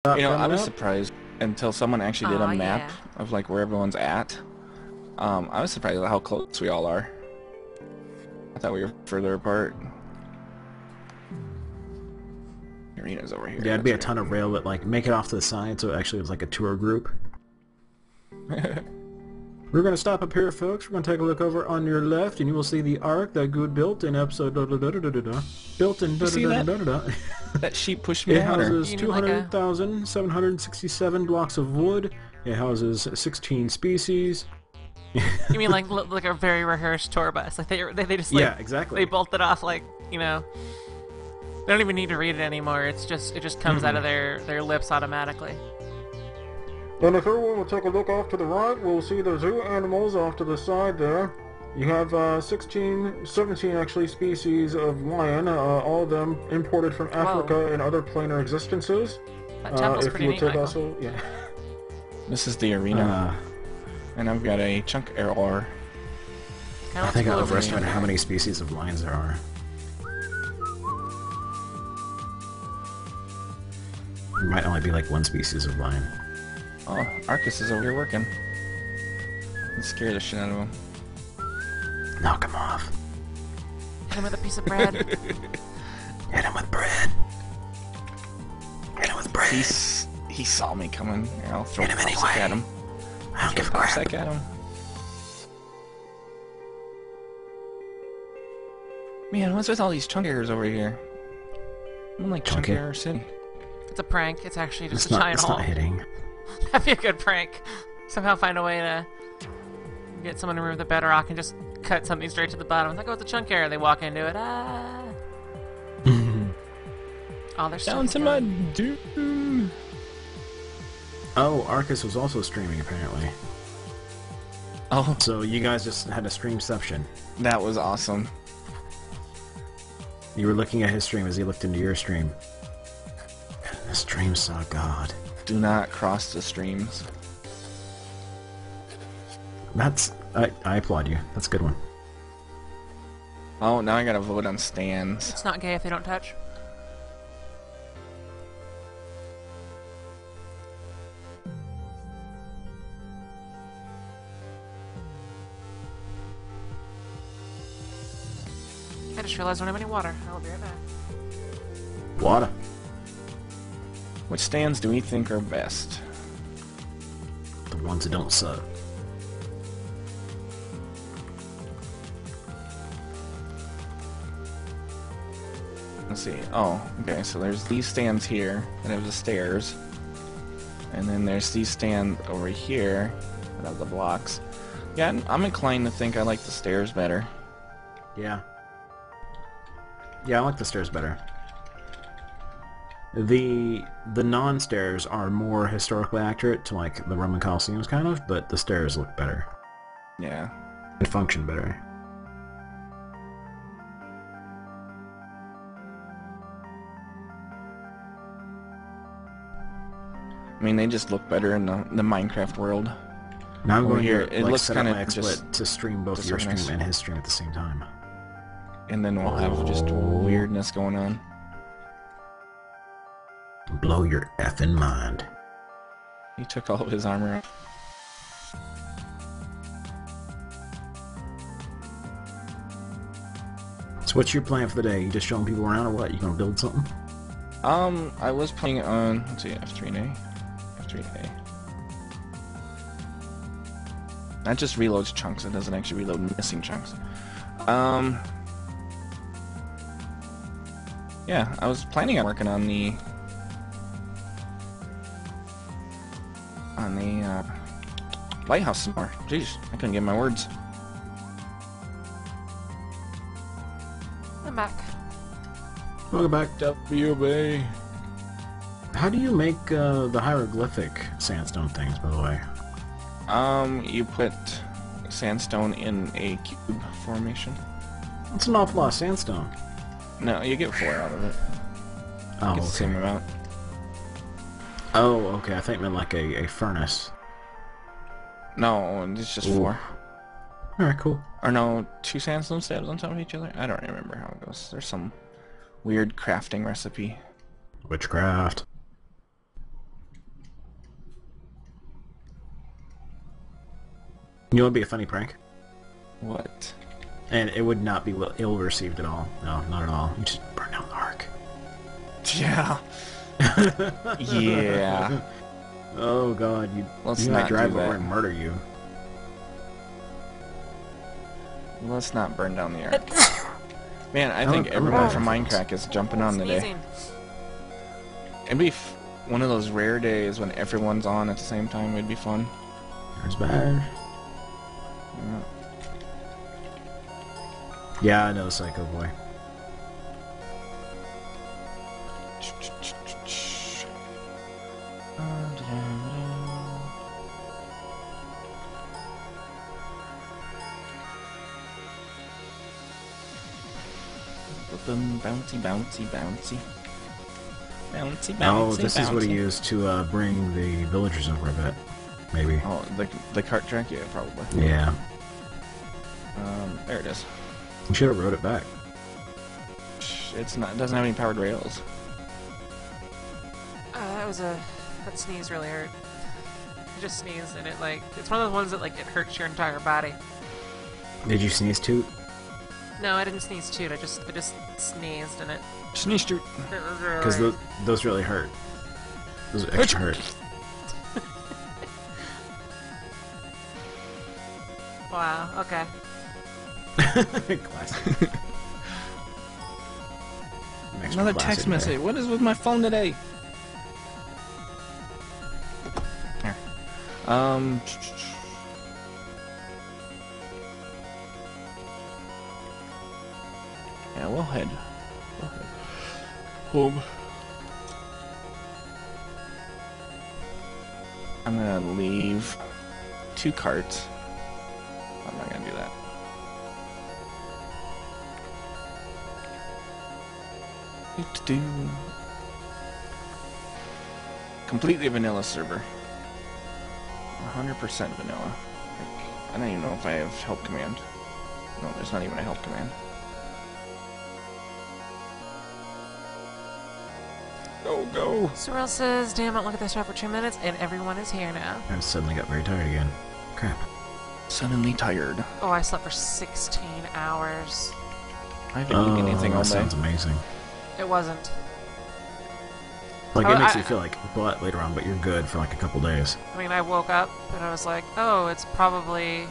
You know, I Coming was up. surprised until someone actually did a Oh map yeah. of like where everyone's at. I was surprised at how close we all are. I thought we were further apart. Arena's over here. Yeah, it'd be a That's ton of rail that like make it off to the side, so it actually was like a tour group. right. We're gonna stop up here, folks. We're gonna take a look over on your left, and you will see the ark that Good built in episode da da da da da da da. Built in da You da see da da that? da da da. That sheep pushed me It down. Or... houses You need like a 200,767 blocks of wood. It houses 16 species. you mean like a very rehearsed tour bus? Like they just like Yeah, exactly. they bolt it off like they don't even need to read it anymore. It just comes out of their lips automatically. And if everyone will take a look off to the right, we'll see the zoo animals off to the side there. You have 17 actually species of lion, all of them imported from Africa and other planar existences. That temple's If pretty you neat, take Michael. also, yeah. This is the arena, and I've got a chunk error. Kinda I think I looks cool. overestimated how many species of lions there are. There might only be like one species of lion. Oh, Arcus is over here working. Let's scare the shit out of him. Knock him off. Hit him with a piece of bread. Hit him with bread. Hit him with bread. He saw me coming. Here, I'll throw Hit him a anyway. at him. I don't give a Throw crap. at him. Man, what's with all these chunk errors over here? I'm like chunk Chunky? error city. It's a prank. It's actually just It's a not, giant it's hole. not hitting. That'd be a good prank. Somehow find a way to get someone to remove the bedrock and just cut something straight to the bottom. It's like, oh, it's a chunk error. They walk into it. Ah. Oh, they're still Down to my going. doom. Oh, Arcus was also streaming apparently. Oh, So you guys just had a streamception. that was awesome. You were looking at his stream as he looked into your stream. The stream saw God. Do not cross the streams. That's... I applaud you. That's a good one. Oh, now I gotta vote on stands. It's not gay if they don't touch. I just realized I don't have any water. I'll be right back. Water. Which stands do we think are best? The ones that don't suck. Let's see. Oh, okay, so there's these stands here that have the stairs. And then there's these stands over here that have the blocks. Yeah, I'm inclined to think I like the stairs better. Yeah. Yeah, I like the stairs better. The non-stairs are more historically accurate to like the Roman Colosseums kind of, but the stairs look better. Yeah. And function better. I mean, they just look better in the Minecraft world. Now I'm Over going here, to it like, looks set up kinda my XSplit just to stream both your stream disorganized. and his stream at the same time. And then we'll have just weirdness going on. Blow your effing mind. He took all of his armor out. So what's your plan for the day? You just showing people around or what? You gonna build something? I was playing on, let's see, F3A. F3A. That just reloads chunks, it doesn't actually reload missing chunks. Yeah, I was planning on working on the lighthouse some more. Jeez, I couldn't get my words. I'm back. Welcome back. WB. How do you make the hieroglyphic sandstone things, by the way? You put sandstone in a cube formation. That's an awful lot of sandstone. No, you get 4 out of it. Oh, It's the same okay. amount. Oh, okay. I think it meant like a furnace. No, it's just Ooh. 4. Alright, cool. Or no, 2 sandstone stabs on top of each other? I don't remember how it goes. There's some weird crafting recipe. Witchcraft. You know what would be a funny prank? What? And it would not be ill received at all. No, not at all. You just burn down the Ark. Yeah. Yeah. Oh god, Let's you not might drive do that. over and murder you. Let's not burn down the Earth. Man, I think I'm everyone about from to- Minecraft is jumping on today. Sneezing. It'd be one of those rare days when everyone's on at the same time. It'd be fun. There's bad. Yeah. Yeah, I know, Psycho Boy. Bouncy, bouncy, bouncy. Bouncy, bouncy, Oh, this is what he bouncy. used to bring the villagers over, I bet. Maybe. Oh, the cart track? Yeah, probably. Yeah. There it is. You should have wrote it back. It doesn't have any powered rails. That sneeze really hurt. I just sneezed and it's one of those ones that, it hurts your entire body. Did you sneeze toot? No, I didn't sneeze too. I just sneezed and it Sneeze shoot. hurt. Because those really hurt. Those extra hurt. Wow, okay. Classic. Another text message. What is with my phone today? Here. Yeah, we'll head home. I'm gonna leave 2 carts. I'm not gonna do that. Do. Completely vanilla server. 100% vanilla. I don't even know if I have help command. No, there's not even a help command. Go! Sorrel says, damn it, look at this shot for 2 minutes, and everyone is here now. I suddenly got very tired again. Crap. Suddenly tired. Oh, I slept for 16 hours. I haven't eaten anything all that day. sounds amazing. It wasn't. Like, Oh, it makes I- you feel like butt later on, but you're good for like a couple days. I mean, I woke up and I was like, oh, it's probably,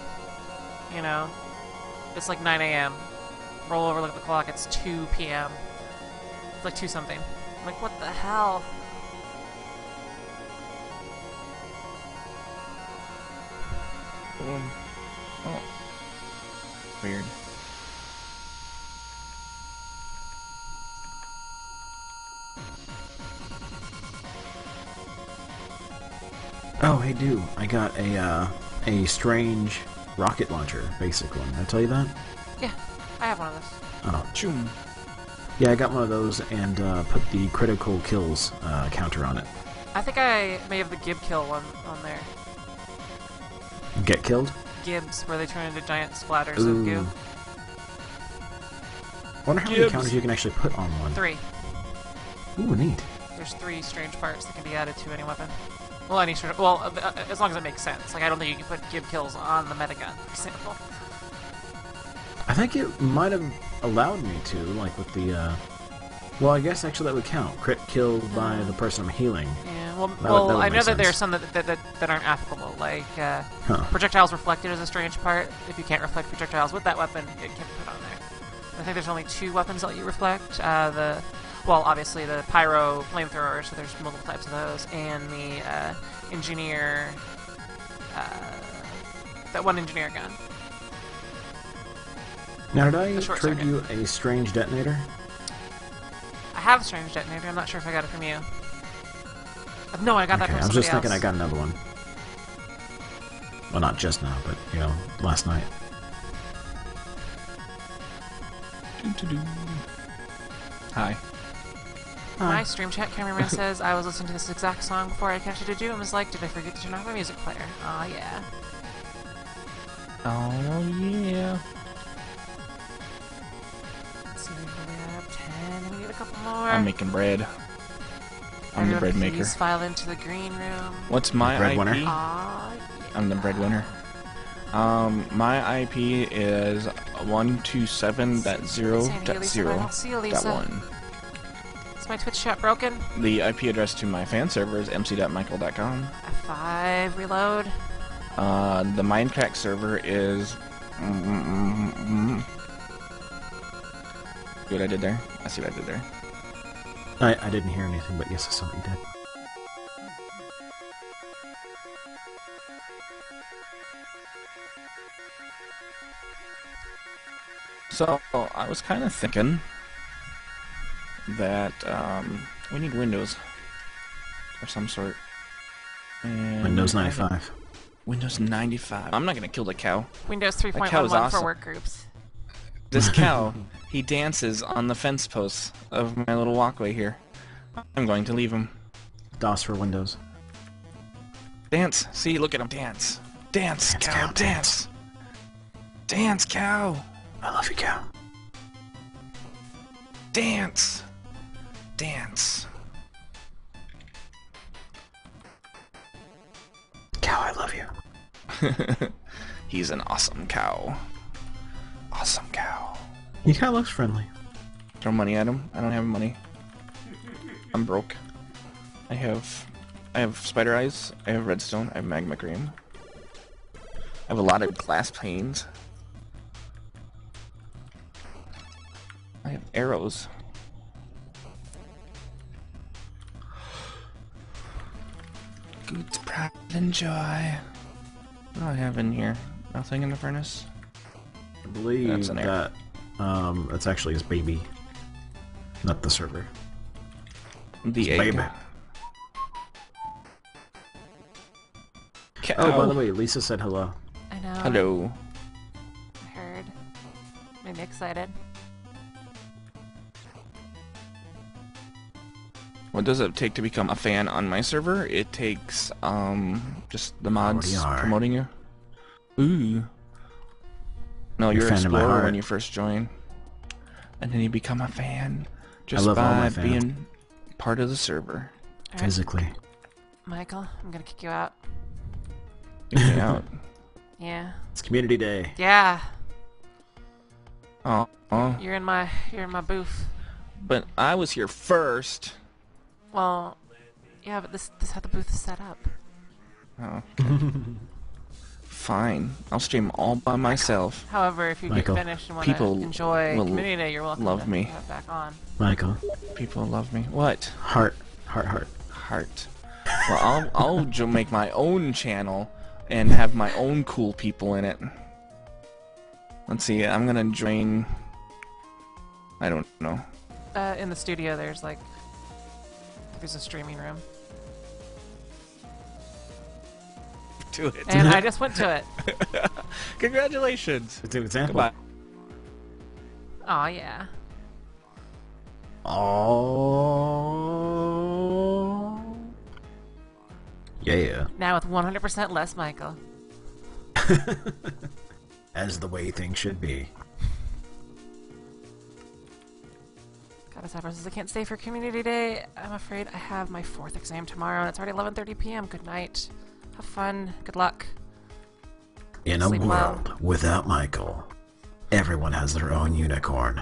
it's like 9 a.m. Roll over, look at the clock, it's 2 p.m. It's like 2 something. I'm like, what the hell? Oh. Weird. Oh, hey, dude, I got a strange rocket launcher, basic one. Did I tell you that? Yeah, I have one of those. Oh, Choom. yeah, I got one of those and put the critical kills counter on it. I think I may have the Gib kill one on there. Get killed? Gibs, where they turn into giant splatters Ooh. of goo. Wonder how many Gibbs. counters you can actually put on one. 3. Ooh, neat. There's 3 strange parts that can be added to any weapon. Well, any sort of, well, as long as it makes sense. Like, I don't think you can put Gib kills on the metagun, for example. I think it might have allowed me to, like with the, well, I guess actually that would count. Crit kill by the person I'm healing. Yeah, well, That would I make know that there are sense. some that aren't applicable. Like, Huh. projectiles reflected is a strange part. If you can't reflect projectiles with that weapon, it can be put on there. I think there's only 2 weapons that let you reflect. Well, obviously the pyro flamethrower, so there's multiple types of those, and the engineer, that one engineer gun. Now, did I The short trade circuit. you a strange detonator? I have a strange detonator. I'm not sure if I got it from you. No, I got that Okay, from I was somebody just thinking else. I got another one. Well, not just now, but, you know, last night. Doo-doo-doo. Hi. My stream chat cameraman says I was listening to this exact song before I connected to you and was like, did I forget to turn off my music player? Aw, yeah. Oh, yeah. Let's see, we have 10, we need a couple more. I'm making bread. I'm the Everyone bread maker. Please file into the green room. What's my Bread IP? winner? Aw, I'm the breadwinner. My IP is 127.0.0.1. Is my Twitch chat broken? The IP address to my fan server is mc.michael.com. F5, reload. The Minecraft server is... See what I did there? I see what I did there. I didn't hear anything, but yes, I saw what you did. So, I was kind of thinking that we need Windows of some sort. And Windows 95. Windows 95. I'm not going to kill the cow. Windows cow is 3.11 awesome. for work groups. This cow, he dances on the fence posts of my little walkway here. I'm going to leave him. DOS for Windows. Dance. See, look at him dance. Dance, cow, dance. Dance, cow. I love you, cow. Dance. Dance. Cow, I love you. He's an awesome cow. Awesome cow. He kind of looks friendly. Throw money at him. I don't have money. I'm broke. I have spider eyes. I have redstone. I have magma cream. I have a lot of glass panes. I have arrows. Good pride and joy. What do I have in here? Nothing in the furnace? I believe That's an error. that that's actually his baby, not the server. The egg. Baby. Cow. Oh, by the way, Lisa said hello. I know. Hello. I heard. Made me excited. What does it take to become a fan on my server? It takes just the mods Already are. promoting you. Ooh. No, You're you're a fan of my explorer when heart. you first join, and then you become a fan just love all by my fans. being part of the server. Alright, Physically. Michael, I'm gonna kick you out. Get me out. Yeah. It's Community Day. Yeah. Oh, You're in my booth. but I was here first. Well, yeah, but this is how the booth is set up. Oh, okay. Fine. I'll stream all by myself. However, if you Michael, get finished and want people to enjoy will Community Day, you're welcome love to me. have it back on. Michael. People love me. What? Heart. Heart, heart. Heart. Well, I'll make my own channel and have my own cool people in it. Let's see. I'm gonna join. I don't know. In the studio, there's a streaming room, Do it. and I just went to it. Congratulations. It's an example. Goodbye. Oh yeah. Oh. Yeah. Now with 100% less Michael. As the way things should be. Goddess Ever says I can't stay for Community Day. I'm afraid I have my 4th exam tomorrow, and it's already 11:30 p.m. Good night. Have fun. Good luck. In a Sleep well. world without Michael, everyone has their own unicorn.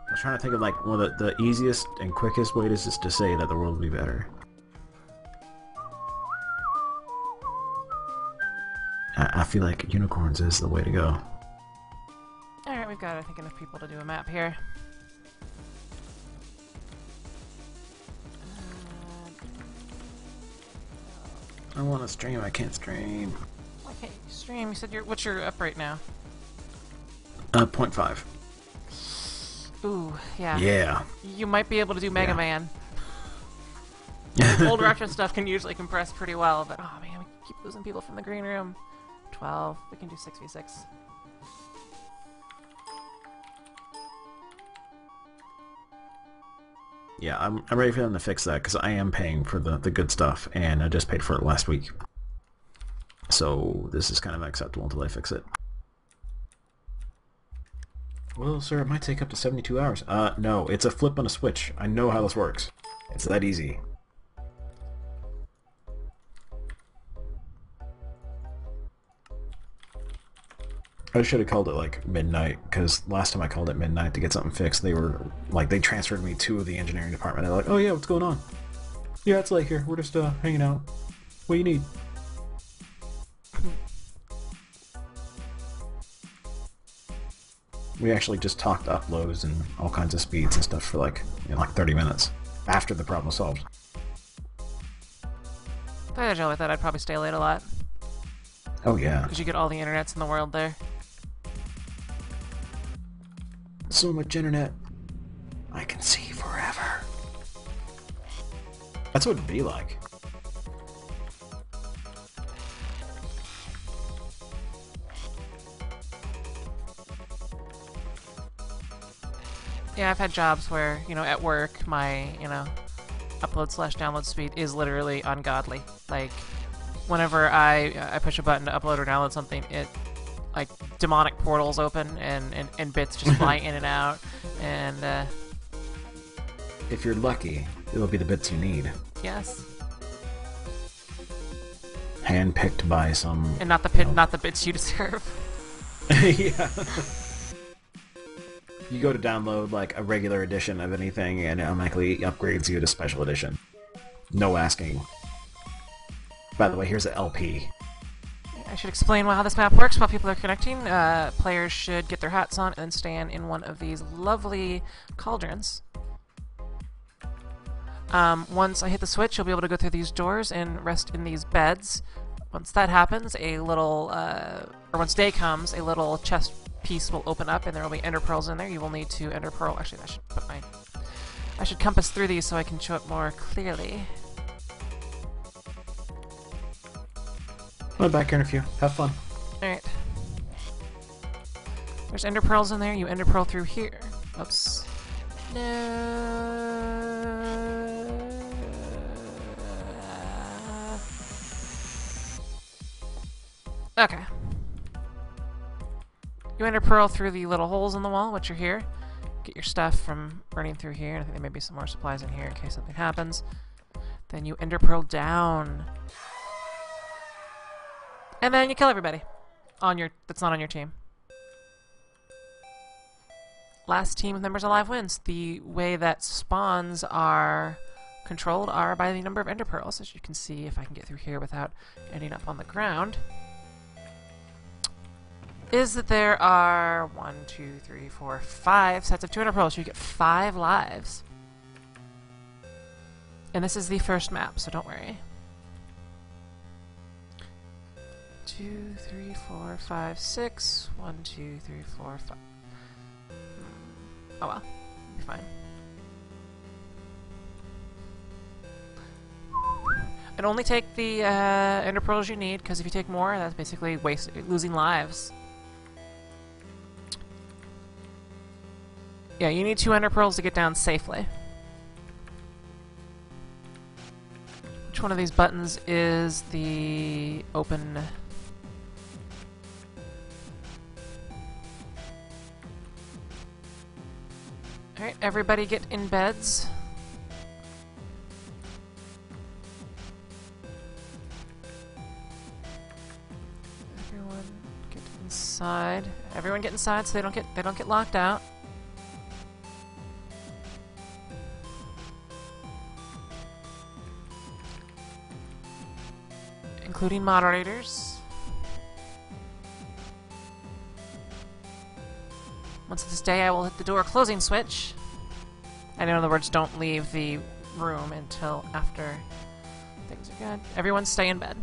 I was trying to think of one of the easiest and quickest ways is to say that the world will be better. I feel like unicorns is the way to go. Alright, we've got, I think, enough people to do a map here. I want to stream, I can't stream. Why can't you stream? You said what's your up right now? 0.5. Ooh, yeah. Yeah. You might be able to do Mega Yeah. Man. Old retro stuff can usually compress pretty well, but oh man, we keep losing people from the green room. 12. We can do 6v6. Yeah, I'm ready for them to fix that because I am paying for the good stuff, and I just paid for it last week. So this is kind of acceptable until they fix it. Well, sir, it might take up to 72 hours. No, it's a flip on a switch. I know how this works. It's that easy. I should have called it like midnight, because last time I called it midnight to get something fixed, they were like, they transferred me to the engineering department. They're like, oh yeah, what's going on? Yeah, it's late here. We're just hanging out. What do you need? We actually just talked uploads and all kinds of speeds and stuff for like 30 minutes after the problem was solved. If I had a job like that, I'd probably stay late a lot. Oh yeah. Because you get all the internets in the world there. So much internet. I can see forever. That's what it'd be like. Yeah, I've had jobs where, at work, my, upload/download speed is literally ungodly. Like, whenever I push a button to upload or download something, it, like, demonic portals open and bits just fly in and out, and, If you're lucky, it'll be the bits you need. yes. Handpicked by some... And not the bits you deserve. Yeah. You go to download like a regular edition of anything and it automatically upgrades you to special edition. No asking. By the way, here's an LP. I should explain how this map works while people are connecting. Players should get their hats on and stand in one of these lovely cauldrons. Once I hit the switch, you'll be able to go through these doors and rest in these beds. Once that happens, or once day comes, a little chest piece will open up and there will be ender pearls in there. You will need to ender pearl. Actually, I should compass through these so I can show it more clearly. I'll be back here in a few. Have fun. Alright. There's ender pearls in there. You ender pearl through here. Oops. No. Okay. You enter pearl through the little holes in the wall, which are here. Get your stuff from running through here. I think there may be some more supplies in here in case something happens. Then you ender pearl down. And then you kill everybody that's not on your team. Last team with members alive wins. The way that spawns are controlled are by the number of ender pearls. As you can see, if I can get through here without ending up on the ground, is that there are 1, 2, 3, 4, 5 sets of 200 pearls. So you get 5 lives. And this is the first map, so don't worry. 2, 3, 4, 5, 6. 1, 2, 3, 4, 5. Oh well, be fine. And only take the ender pearls you need, because if you take more, that's basically losing lives. Yeah, you need 2 ender pearls to get down safely. Which one of these buttons is the open? Alright, everybody get in beds. Everyone get inside. Everyone get inside so they don't get locked out. Including moderators. Once this day, I will hit the door closing switch. And in other words, don't leave the room until after things are good. Everyone stay in bed.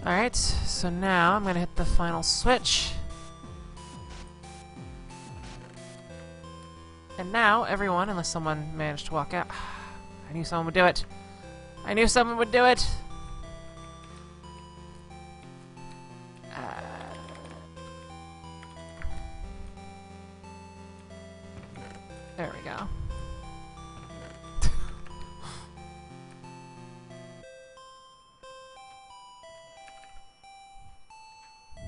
Alright, so now I'm going to hit the final switch. And now, everyone, unless someone managed to walk out... I knew someone would do it. I knew someone would do it! There we go.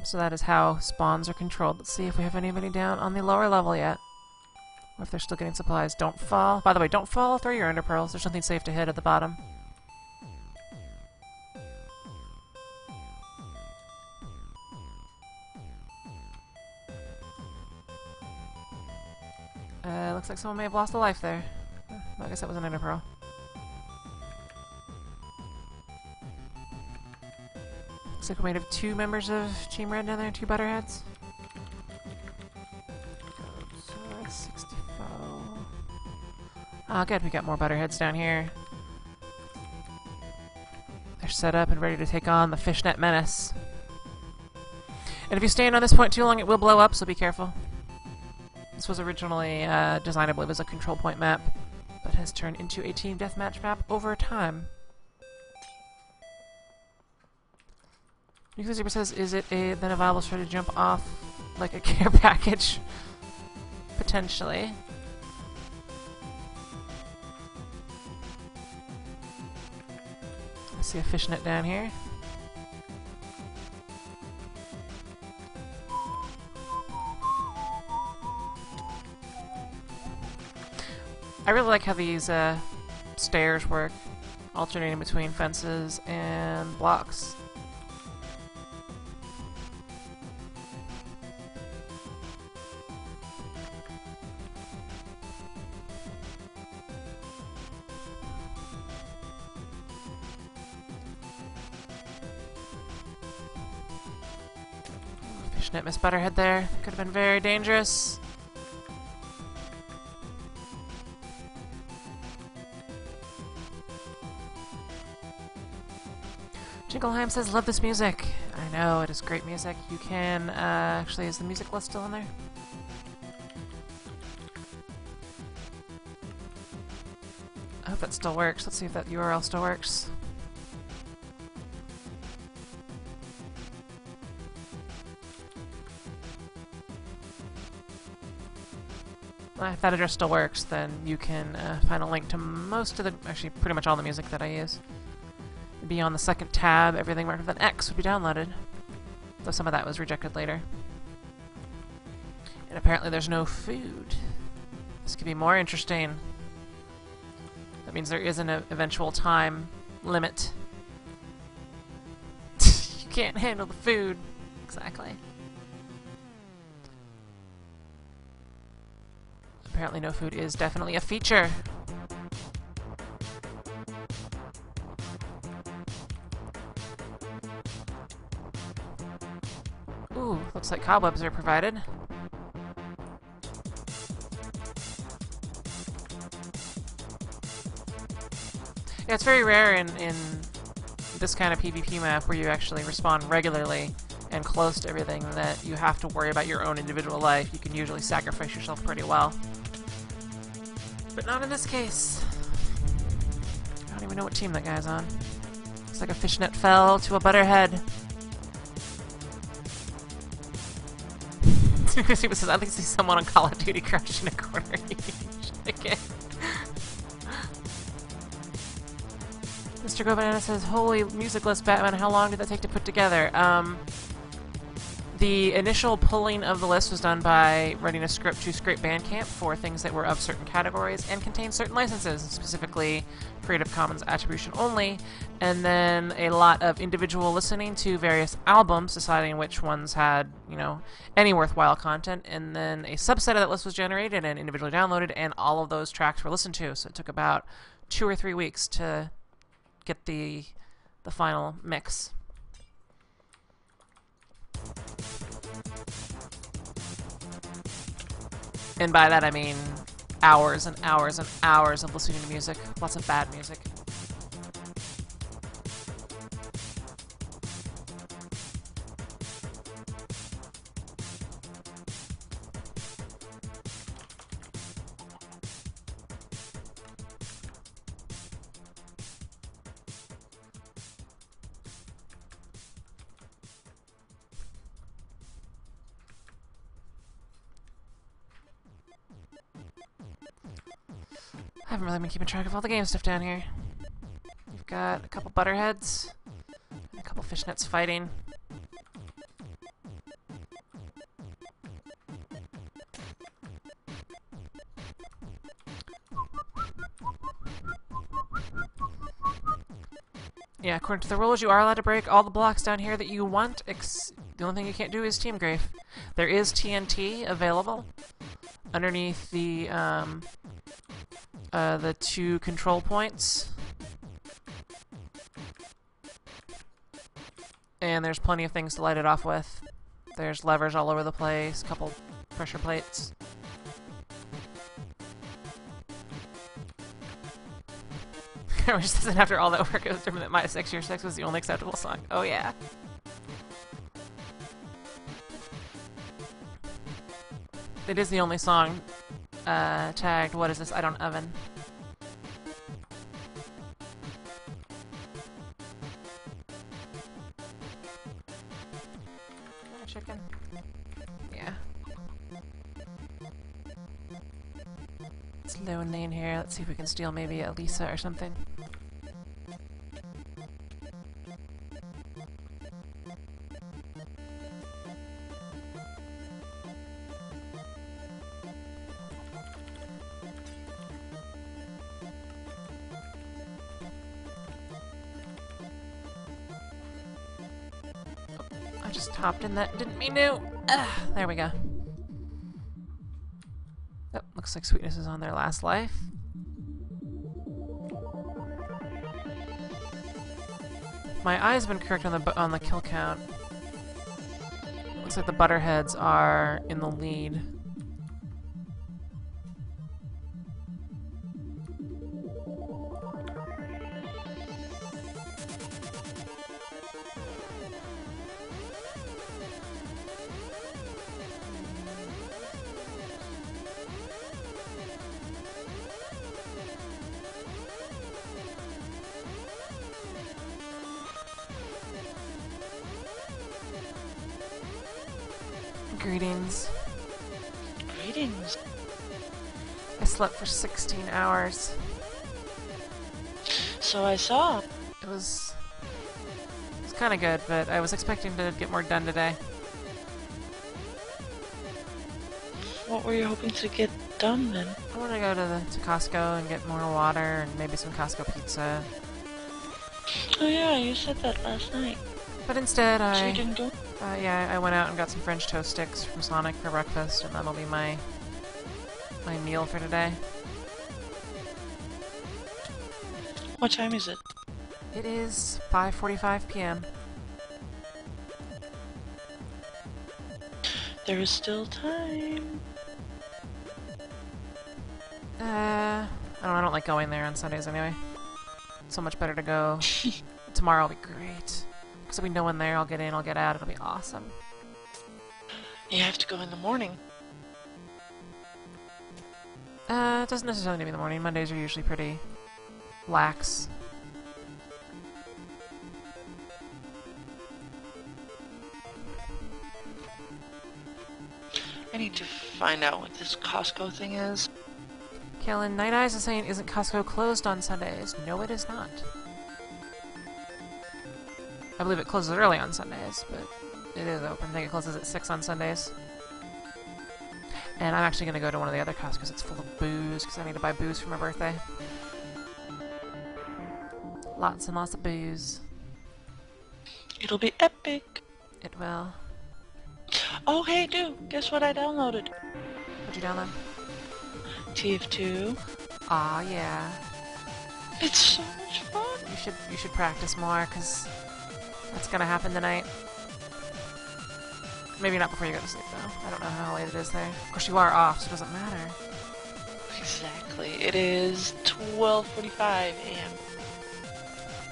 So that is how spawns are controlled. Let's see if we have anybody down on the lower level yet. Or if they're still getting supplies. Don't fall. By the way, don't fall. Throw your ender pearls. There's something safe to hit at the bottom. Looks like someone may have lost a life there. I guess that was an ender pearl. Looks like we might have 2 members of Team Red down there, 2 butterheads. So that's 64. Oh, good, we got more butterheads down here. They're set up and ready to take on the Fishnet Menace. And if you stand on this point too long, it will blow up, so be careful. This was originally designed, I believe, as a control point map, but has turned into a team deathmatch map over time. Nuclear Zebra says, is it then a viable strategy to jump off like a care package? Potentially. I see a fishnet down here. I really like how these stairs work, alternating between fences and blocks. Fishnet missed Butterhead there. Could have been very dangerous. Jingleheimer says, love this music. I know, it is great music. You can, actually, is the music list still in there? I hope that still works. Let's see if that URL still works. If that address still works, then you can find a link to most of the, actually pretty much all the music that I use. It'd be on the second tab, everything marked with an X would be downloaded. Though some of that was rejected later. And apparently there's no food. This could be more interesting. That means there is an eventual time limit. You can't handle the food. Exactly. Apparently no food is definitely a feature. Ooh, looks like cobwebs are provided. Yeah, it's very rare in this kind of PvP map where you actually respawn regularly and close to everything that you have to worry about your own individual life. You can usually sacrifice yourself pretty well. But not in this case. I don't even know what team that guy's on. Looks like a fishnet fell to a butterhead. Super says, I think I see someone on Call of Duty crouched in a corner eating chicken. Mr. Govanana says, holy music list, Batman, how long did that take to put together? The initial pulling of the list was done by writing a script to scrape Bandcamp for things that were of certain categories and contained certain licenses, specifically Creative Commons Attribution Only, and then a lot of individual listening to various albums, deciding which ones had, you know, any worthwhile content, and then a subset of that list was generated and individually downloaded, and all of those tracks were listened to, so it took about 2 or 3 weeks to get the final mix. And by that I mean hours and hours and hours of listening to music. Lots of bad music. I haven't really been keeping track of all the game stuff down here. We've got a couple butterheads, and a couple fishnets fighting. Yeah, according to the rules, you are allowed to break all the blocks down here that you want. The only thing you can't do is Team Grafe. There is TNT available underneath the 2 control points. And there's plenty of things to light it off with. There's levers all over the place, a couple pressure plates. I wish this, after all that work, it was determined that My Sex Your Sex was the only acceptable song. Oh yeah. It is the only song tagged, what is this, I don't oven. Chicken? Yeah. It's low and in here. Let's see if we can steal maybe a Lisa or something. I just hopped in that, didn't mean to. There we go. Oh, looks like Sweetness is on their last life. My eyes have been correct on the kill count. Looks like the Butterheads are in the lead. Greetings. Greetings. I slept for 16 hours. So I saw. It was kind of good, but I was expecting to get more done today. What were you hoping to get done then? I want to go to Costco and get more water and maybe some Costco pizza. Oh yeah, you said that last night. But instead, So you didn't go? yeah, I went out and got some French toast sticks from Sonic for breakfast, and that'll be my meal for today. What time is it? It is 5:45 p.m. There is still time. I don't like going there on Sundays anyway. It's so much better to go. Tomorrow will be great. Because there'll be no one there, I'll get in, I'll get out, it'll be awesome. You have to go in the morning. It doesn't necessarily need to be in the morning. Mondays are usually pretty lax. I need to find out what this Costco thing is. Kellen, Night Eyes is saying, isn't Costco closed on Sundays? No, it is not. I believe it closes early on Sundays, but it is open. I think it closes at 6 on Sundays. And I'm actually going to go to one of the other Costco's. It's full of booze, because I need to buy booze for my birthday. Lots and lots of booze. It'll be epic. It will. Oh hey dude, guess what I downloaded? What'd you download? TF2. Aw, yeah. It's so much fun. You should practice more, because that's going to happen tonight. Maybe not before you go to sleep, though. I don't know how late it is there. Of course, you are off, so it doesn't matter. Exactly. It is 12:45 a.m.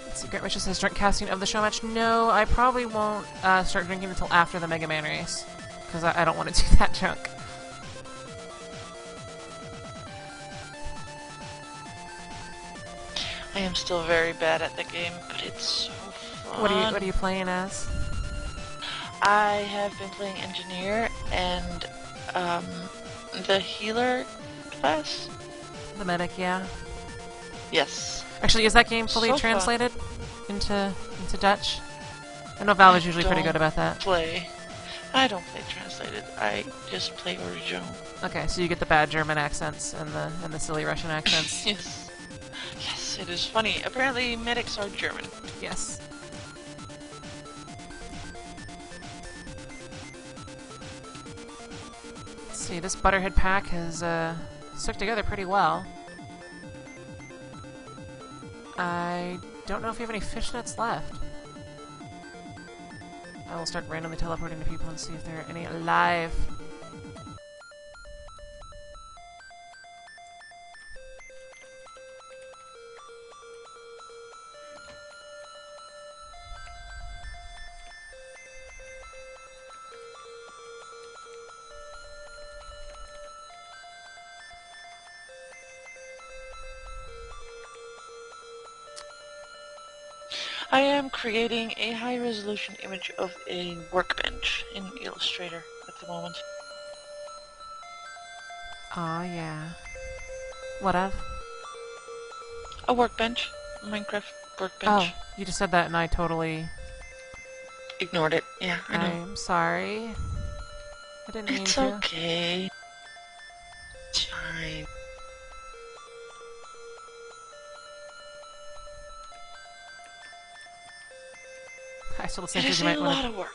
Let's see, Great Witches says, drink casting of the show match. No, I probably won't start drinking until after the Mega Man race. Because I don't want to do that junk. I am still very bad at the game, but it's so fun. What are you playing as? I have been playing Engineer and the Healer class. The Medic, yeah. Yes. Actually, is that game fully So fun. translated into Dutch? I know Valve is usually pretty good about that. I don't play translated. I just play original. Okay, so you get the bad German accents and the silly Russian accents. Yes. Yes. Yes, it is funny. Apparently, medics are German. Yes. Let's see, this Butterhead pack has stuck together pretty well. I don't know if we have any fishnets left. I will start randomly teleporting to people and see if there are any alive. I am creating a high-resolution image of a workbench in Illustrator at the moment. Oh yeah. What of? A workbench. A Minecraft workbench. Oh, you just said that and I totally... Ignored it. Yeah, I know. I'm sorry. I didn't mean It's to. okay. It's fine. I still the same It says is you a might lot want of work.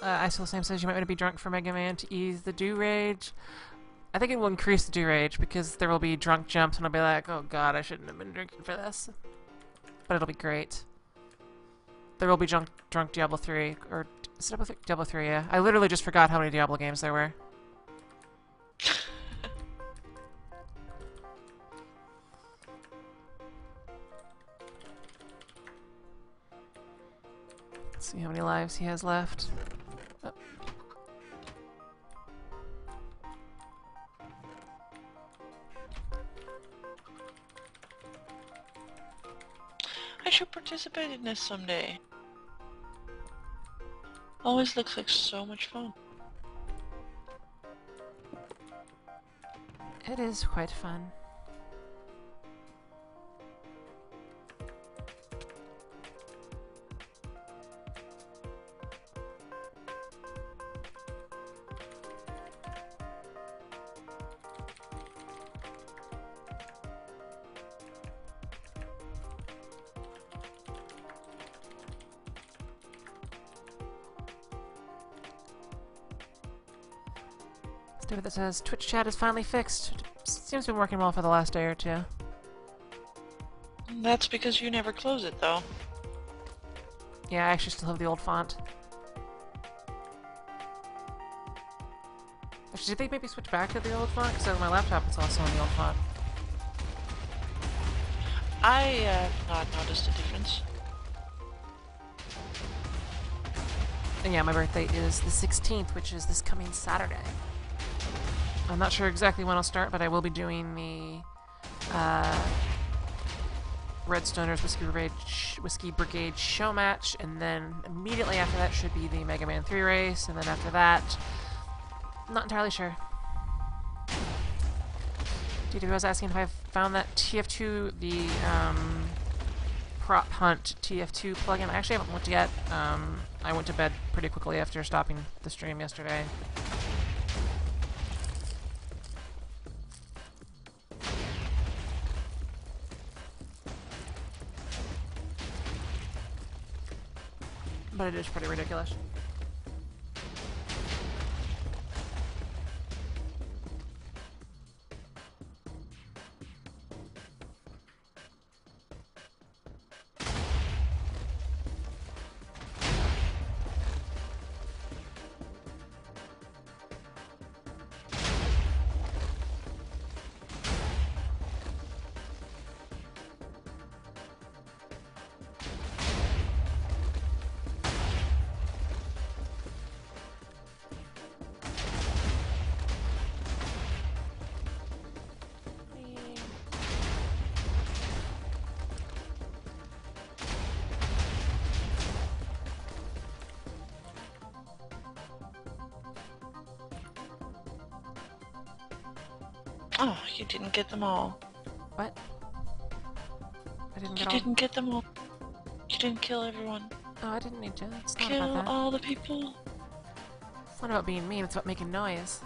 to. I still the same says you might want to be drunk for Mega Man to ease the do rage. I think it will increase the do rage because there will be drunk jumps and I'll be like, oh god, I shouldn't have been drinking for this. But it'll be great. There will be drunk Diablo 3 or is it Diablo 3? Diablo 3, yeah. I literally just forgot how many Diablo games there were. Let's see how many lives he has left. Oh. I should participate in this someday. Always looks like so much fun. It is quite fun. That says Twitch chat is finally fixed. Seems to be working well for the last day or two. That's because you never close it, though. Yeah, I actually still have the old font. Actually, did they maybe switch back to the old font? Because on my laptop it's also on the old font. I have not noticed a difference. And yeah, my birthday is the 16th, which is this coming Saturday. I'm not sure exactly when I'll start, but I will be doing the Redstoners Whiskey Brigade show match, and then immediately after that should be the Mega Man 3 race, and then after that, not entirely sure. DW was asking if I've found that TF2, the Prop Hunt TF2 plugin. I actually haven't looked yet. I went to bed pretty quickly after stopping the stream yesterday. But it is pretty ridiculous. Oh, you didn't get them all. What? I didn't You get didn't get them all. You didn't kill everyone. Oh, I didn't need to. It's not Kill about that. all the people. It's not about being mean, it's about making noise.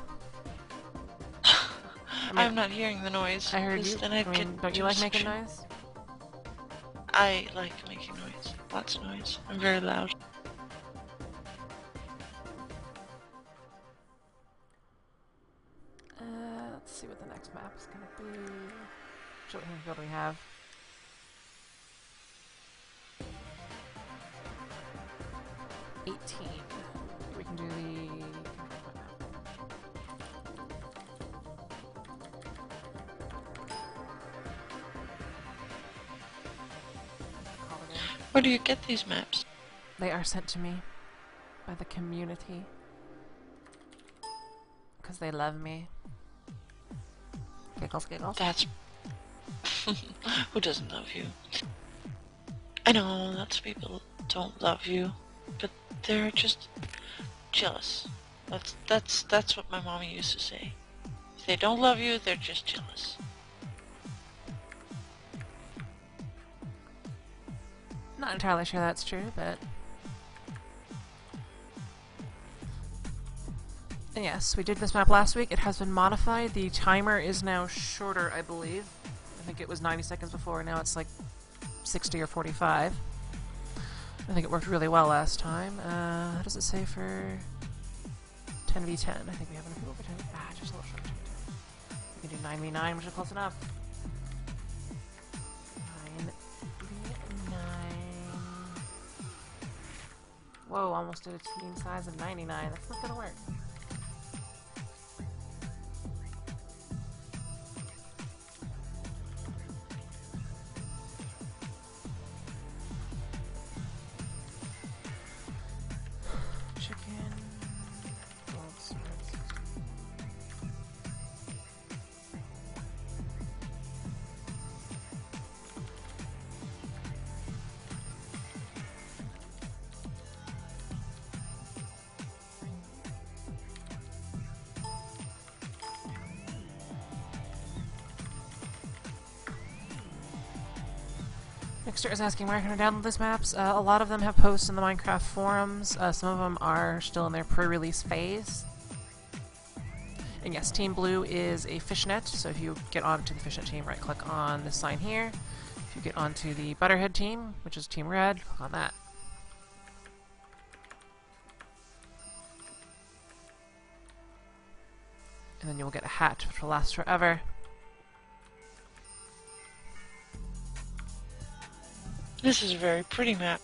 I mean, I'm not hearing the noise. I heard 'cause you. Then I I'd mean, get don't you too like making suction. noise? I like making noise. Lots of noise. I'm very loud. Let's see what the next map is going to be. What do we have? We can do the control point map. Call it in. Where do you get these maps? They are sent to me by the community because they love me. Giggles, giggles. That's... Who doesn't love you? I know lots of people don't love you, but they're just jealous. That's what my mommy used to say. If they don't love you, they're just jealous. Not entirely sure that's true, but... And yes, we did this map last week. It has been modified. The timer is now shorter, I believe. I think it was 90 seconds before, now it's like 60 or 45. I think it worked really well last time. How does it say for 10v10? I think we have enough people for 10. Just a little short 10v10. We can do 9v9, which is close enough. 9v9. Whoa, almost did a team size of 99. That's not gonna work. Mixter is asking where can I download these maps. A lot of them have posts in the Minecraft forums. Some of them are still in their pre-release phase. And yes, Team Blue is a fishnet, so if you get onto the fishnet team, right-click on this sign here. If you get onto the Butterhead team, which is Team Red, click on that. And then you'll get a hat, which will last forever. This is a very pretty map.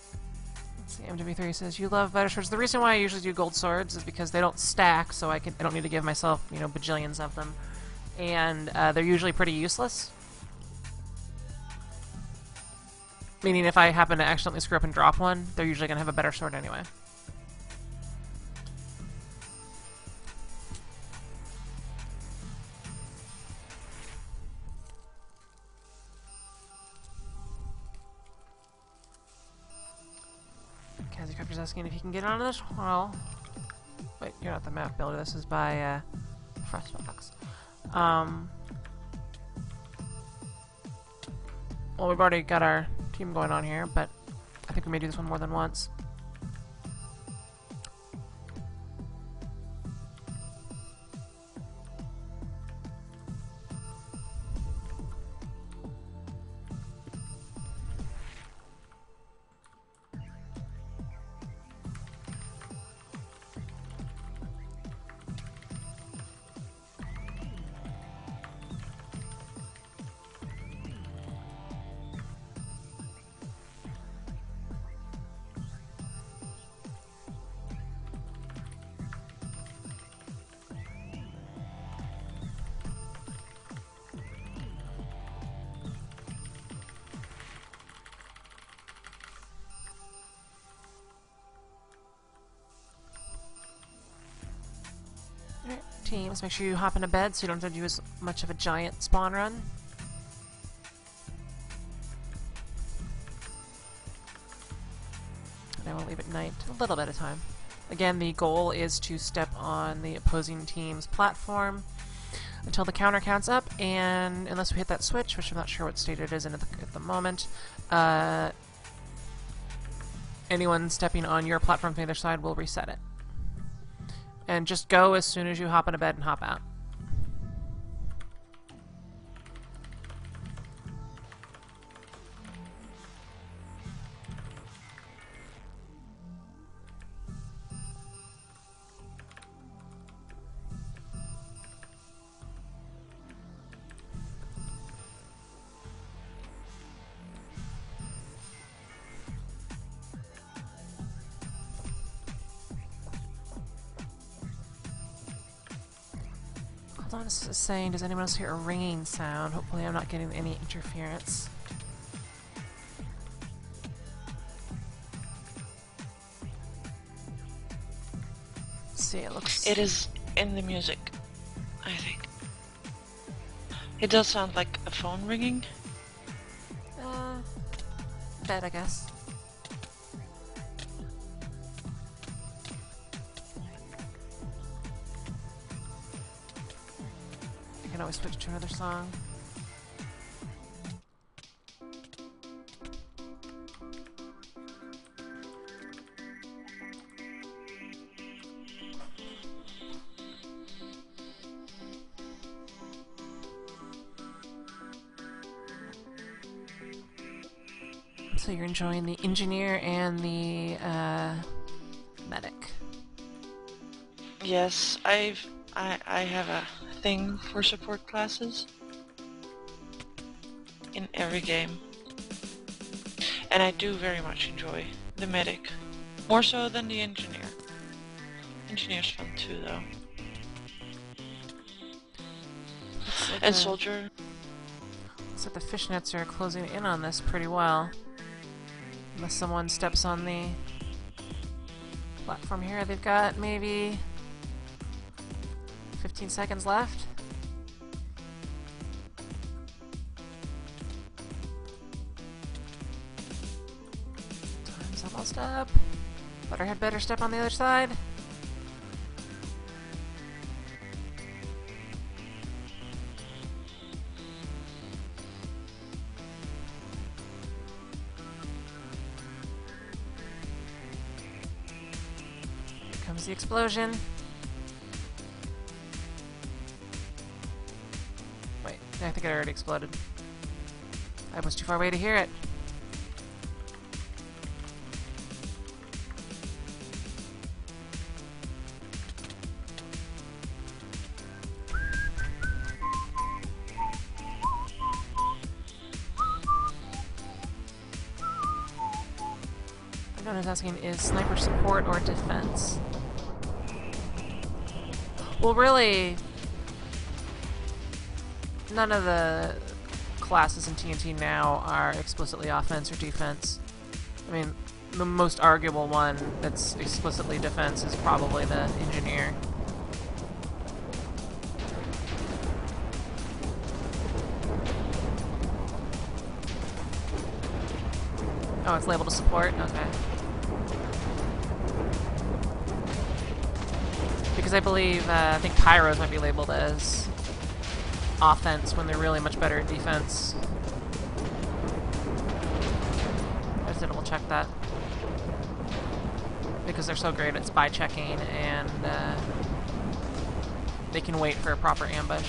Let's see, MW3 says, you love better swords. The reason why I usually do gold swords is because they don't stack, so I don't need to give myself, you know, bajillions of them. And they're usually pretty useless. Meaning if I happen to accidentally screw up and drop one, they're usually going to have a better sword anyway. Crazycrafter's asking if you can get onto this. Well, wait, you're not the map builder. This is by Frostbox. Well, we've already got our team going on here, but I think we may do this one more than once. Alright, teams, make sure you hop into bed so you don't have to do as much of a giant spawn run. And I will leave at night a little bit of time. Again, the goal is to step on the opposing team's platform until the counter counts up, and unless we hit that switch, which I'm not sure what state it is in at the moment, anyone stepping on your platform from the other side will reset it. And just go as soon as you hop into bed and hop out. Someone is saying, does anyone else hear a ringing sound? Hopefully I'm not getting any interference. Let's see, it looks... It is in the music, I think. It does sound like a phone ringing. Dead, I guess. I can always switch to another song. So you're enjoying the engineer and the medic. Yes, I have a thing for support classes in every game. And I do very much enjoy the medic. More so than the engineer. Engineer's fun too, though. Like And soldier. Looks like the fishnets are closing in on this pretty well. Unless someone steps on the platform here. They've got maybe 15 seconds left. Time's almost up. Butterhead better step on the other side. Comes the explosion. Wait, I think it already exploded. I was too far away to hear it. Everyone is asking, is sniper support or defense? Well, really, none of the classes in TNT now are explicitly offense or defense. I mean, the most arguable one that's explicitly defense is probably the engineer. Oh, it's labeled as support? Okay. Because I believe, I think pyros might be labeled as offense when they're really much better at defense. I have to double check that. Because they're so great at spy checking and they can wait for a proper ambush.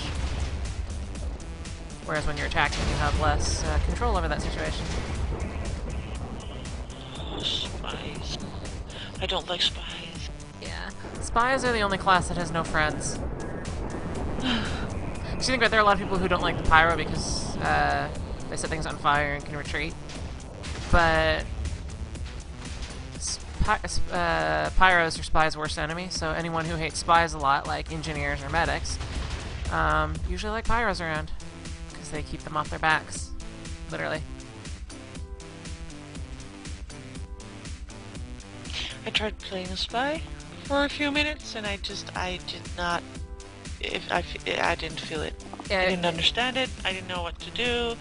Whereas when you're attacking, you have less control over that situation. Oh, spies. I don't like spies. Yeah. Spies are the only class that has no friends. You think about there are a lot of people who don't like the pyro because they set things on fire and can retreat. But pyros are spies' worst enemy, so anyone who hates spies a lot, like engineers or medics, usually like pyros around because they keep them off their backs, literally. I tried playing a spy for a few minutes, and I did not. I didn't feel it. Yeah, I didn't understand it. I didn't know what to do.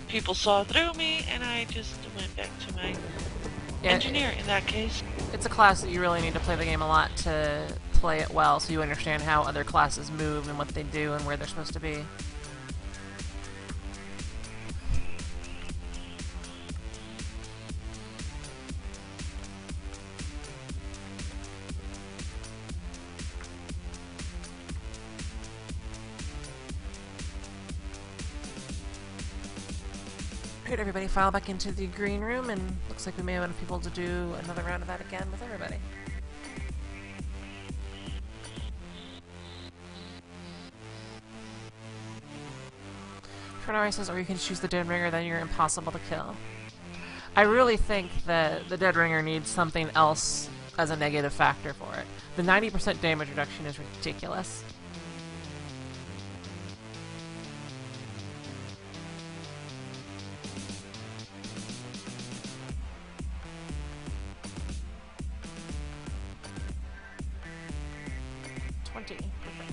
People saw through me, and I just went back to my engineer in that case. It's a class that you really need to play the game a lot to play it well, so you understand how other classes move and what they do and where they're supposed to be. Alright, everybody file back into the green room, and looks like we may have enough people to do another round of that again with everybody. Fernari says, or you can choose the Dead Ringer, then you're impossible to kill. I really think that the Dead Ringer needs something else as a negative factor for it. The 90% damage reduction is ridiculous. empty. Perfect.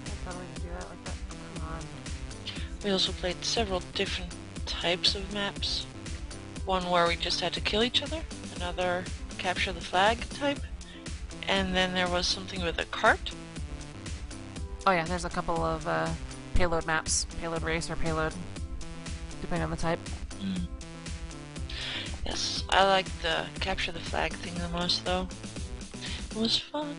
I totally do that like that. Come on. We also played several different types of maps. One where we just had to kill each other, another capture the flag type, and then there was something with a cart. Oh yeah, there's a couple of payload maps. Payload race or payload, depending on the type. Yes, I liked the capture the flag thing the most though. It was fun.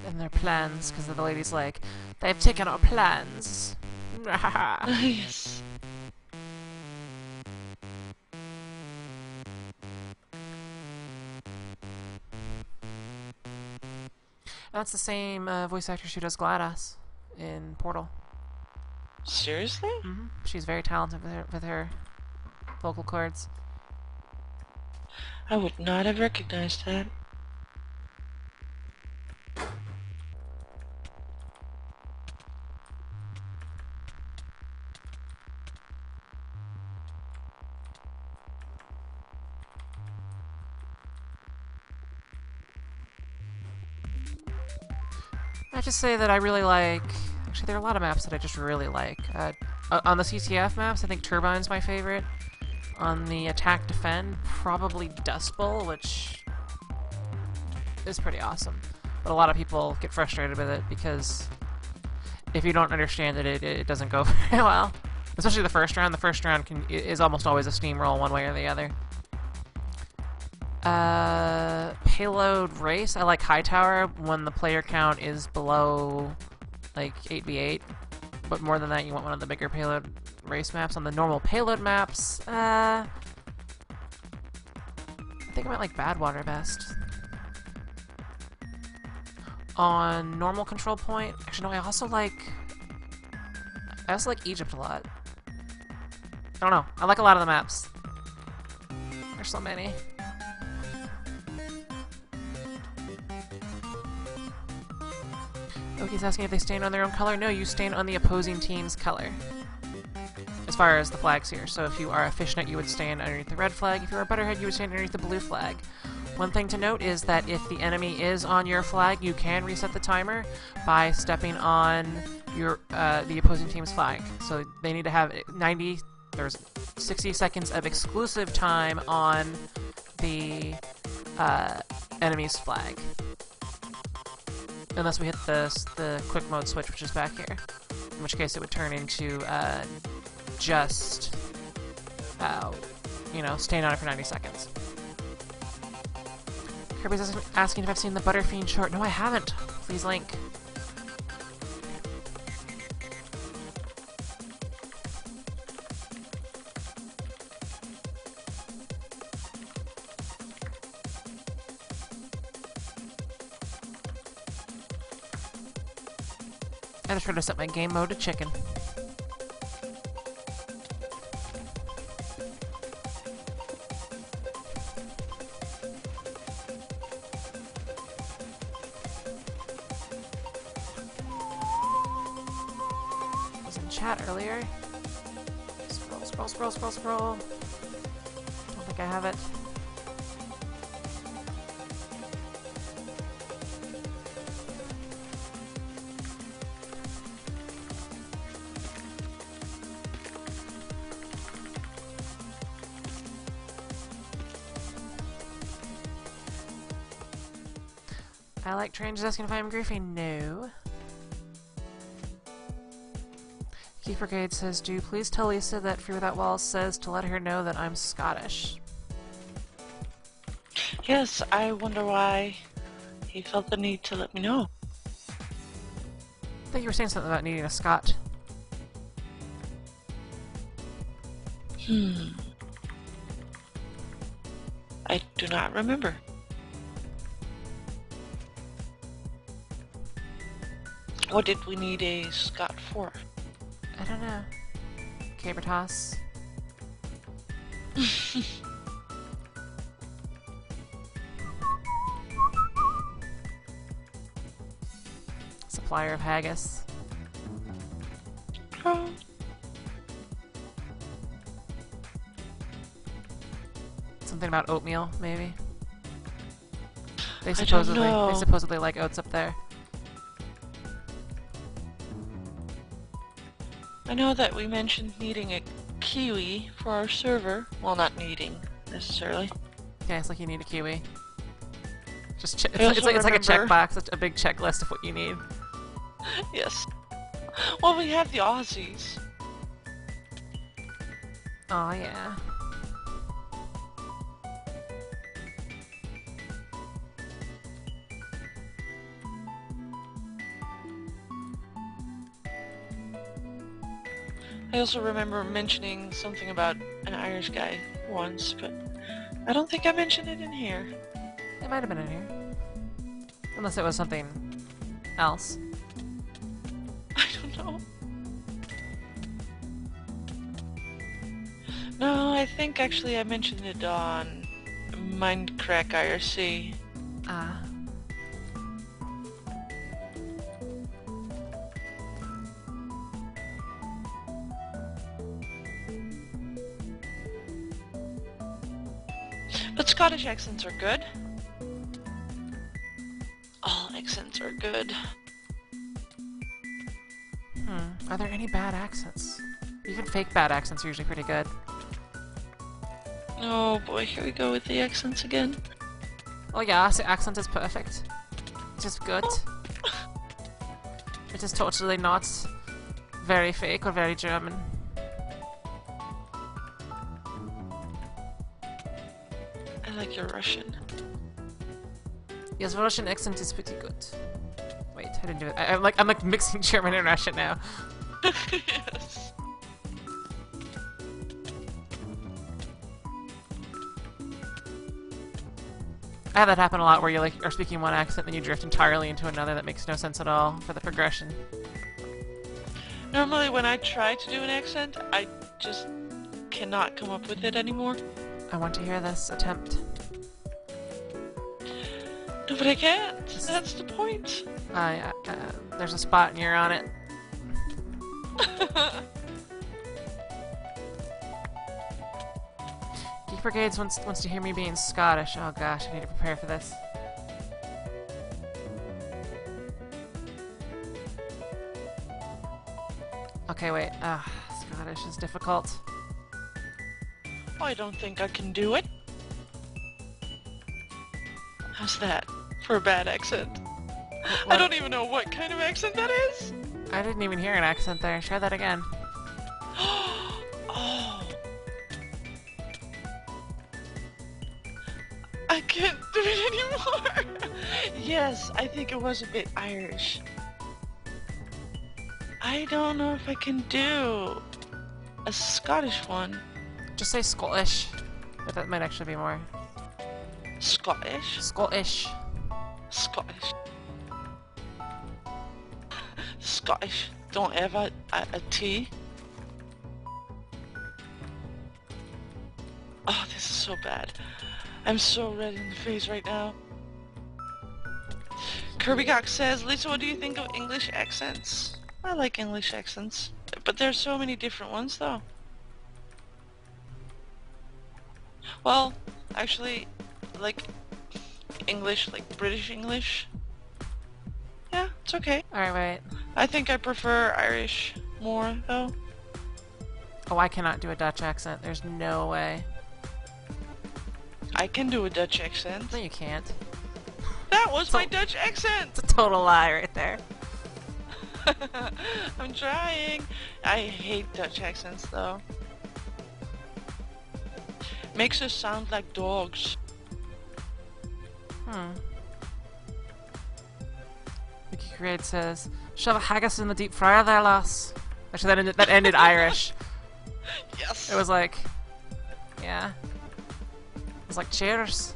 And their plans, because the lady's like, they've taken our plans. Yes. That's the same voice actress who does GLaDOS in Portal. Seriously? She's very talented with her vocal cords. I would not have recognized that. I just say that I really like... Actually, there are a lot of maps that I just really like. On the CTF maps, I think Turbine's my favorite. On the Attack Defend, probably Dust Bowl, which is pretty awesome. But a lot of people get frustrated with it because if you don't understand it, it doesn't go very well. Especially the first round. The first round is almost always a steamroll one way or the other. Payload race. I like Hightower when the player count is below like 8v8. But more than that, you want one of the bigger payload race maps. On the normal payload maps, I think I might like Badwater best. On normal control point, actually no, I also like Egypt a lot. I don't know. I like a lot of the maps. There's so many. Oki's asking if they stain on their own color. No, you stain on the opposing team's color. As far as the flags here. So if you are a fishnet, you would stand underneath the red flag. If you're a butterhead, you would stand underneath the blue flag. One thing to note is that if the enemy is on your flag, you can reset the timer by stepping on your the opposing team's flag. So they need to have 60 seconds of exclusive time on the enemy's flag. Unless we hit the quick mode switch, which is back here. In which case it would turn into just, staying on it for 90 seconds. Kirby's asking if I've seen the Butterfiend short. No, I haven't. Please link. I just tried to set my game mode to chicken. I was in chat earlier. Scroll. Don't think I have it. I like Strange asking if I'm griefing. No. Keith Brigade says, do please tell Lisa that Free Without Walls says to let her know that I'm Scottish. Yes, I wonder why he felt the need to let me know. I think you were saying something about needing a Scot. I do not remember. What did we need a Scott for? I don't know. Caber toss. Supplier of haggis. Oh. Something about oatmeal, maybe. They don't supposedly know. they supposedly like oats up there. I know that we mentioned needing a kiwi for our server. Well, not needing, necessarily. Yeah, it's like you need a kiwi. Just I also it's like a remember- checkbox, it's a big checklist of what you need. Yes. Well, we have the Aussies. Oh yeah. I also remember mentioning something about an Irish guy once, but I don't think I mentioned it in here. It might have been in here. Unless it was something else. I don't know. No, I think actually I mentioned it on Mindcrack IRC. Ah. But Scottish accents are good. All accents are good. Are there any bad accents? Even fake bad accents are usually pretty good. Oh boy, here we go with the accents again. Oh yeah, so accent is perfect. It's just good. It is totally not very fake or very German. I like your Russian. Yes, Russian accent is pretty good. Wait, I didn't do it. I'm like mixing German and Russian now. Yes. I have that happen a lot where you like are speaking one accent and you drift entirely into another that makes no sense at all for the progression. Normally when I try to do an accent, I just cannot come up with it anymore. I want to hear this attempt. No, but I can't. That's the point. There's a spot and you're on it. Geek Brigades wants to hear me being Scottish. Oh gosh, I need to prepare for this. Okay, wait. Scottish is difficult. I don't think I can do it. How's that for a bad accent? I What? don't even know what kind of accent that is. I didn't even hear an accent there. Try that again. Oh. I can't do it anymore. Yes, I think it was a bit Irish. I don't know if I can do a Scottish one. Just say Scottish. But that might actually be more Scottish? Scottish. Scottish. Scottish. Don't have a T. Oh, this is so bad. I'm so red in the face right now. Kirby Cox says, Lisa, what do you think of English accents? I like English accents, but there's so many different ones though. Well, actually, like English, like British English. Yeah, it's okay. Alright, wait. I think I prefer Irish more though. Oh, I cannot do a Dutch accent. There's no way. I can do a Dutch accent. No, you can't. That was my Dutch accent! It's a total lie right there. I'm trying. I hate Dutch accents though. Makes us sound like dogs. Wiki Create says, shove a haggis in the deep fryer there, lass. Actually, that ended Irish. Yes. It was like, yeah. It was like, cheers.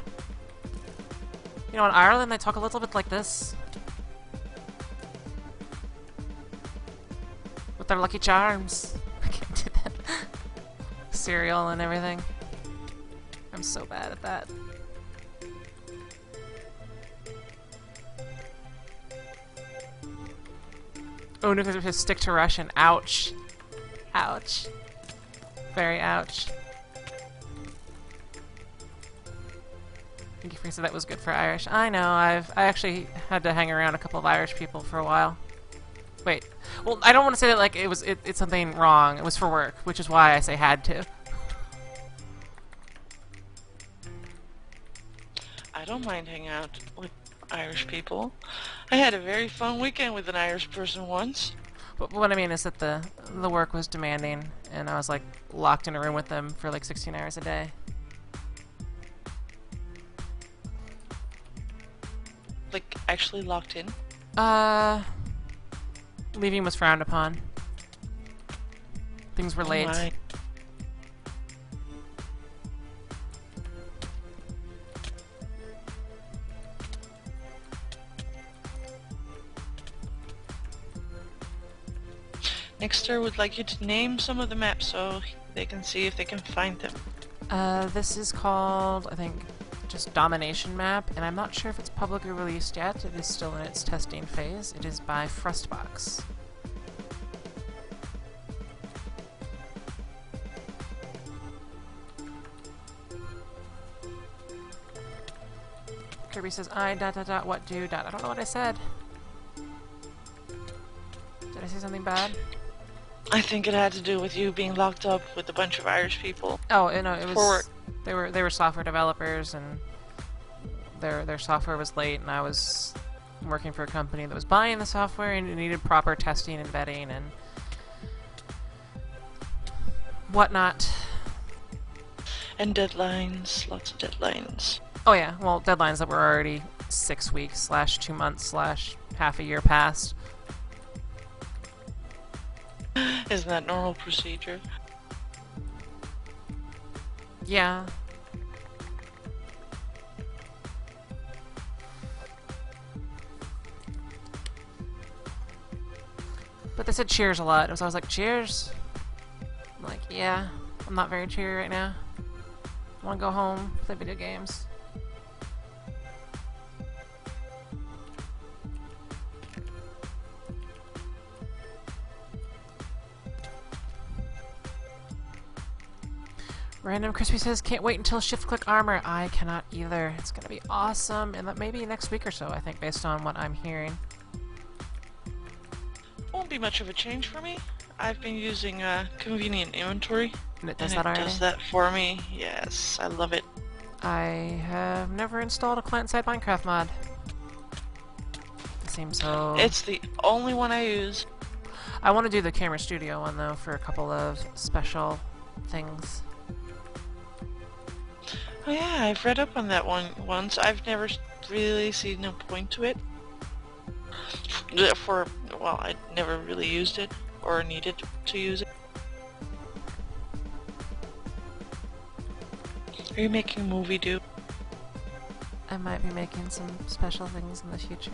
You know, in Ireland, they talk a little bit like this. their Lucky Charms. I can't do that. Cereal and everything. I'm so bad at that. Oh, no, because stick to Russian. Ouch. Ouch. Very ouch. Thank you for saying that was good for Irish. I know, I actually had to hang around a couple of Irish people for a while. Wait. Well, I don't want to say that like it's something wrong. It was for work, which is why I say had to. I don't mind hanging out with Irish people. I had a very fun weekend with an Irish person once. But what I mean is that the work was demanding, and I was like locked in a room with them for like 16 hours a day. Like, actually locked in? Leaving was frowned upon. Things were late. My. Nexter would like you to name some of the maps so they can see if they can find them. This is called, I think, just Domination Map, and I'm not sure if it's publicly released yet. It is still in its testing phase. It is by Frostbox. Kirby says, what do, I don't know what I said. Did I say something bad? I think it had to do with you being locked up with a bunch of Irish people. Oh, no, it was... For work. They were software developers, and their software was late, and I was working for a company that was buying the software, and it needed proper testing and vetting and whatnot. And deadlines, lots of deadlines. Oh yeah, well, deadlines that were already 6 weeks / 2 months / half a year past. Isn't that normal procedure? Yeah. But they said cheers a lot, so I was like, cheers? I'm like, yeah, I'm not very cheery right now. I want to go home, play video games. Random Crispy says, can't wait until Shift Click Armor. I cannot either. It's gonna be awesome, and that maybe next week or so, I think, based on what I'm hearing. Won't be much of a change for me. I've been using Convenient Inventory. And it does and that it already? does that for me. Yes, I love it. I have never installed a client-side Minecraft mod. It seems so... It's the only one I use. I want to do the Camera Studio one, though, for a couple of special things. Oh yeah, I've read up on that one once. I've never really seen a point to it. Well, I never really used it or needed to use it. Are you making a movie, dude? I might be making some special things in the future.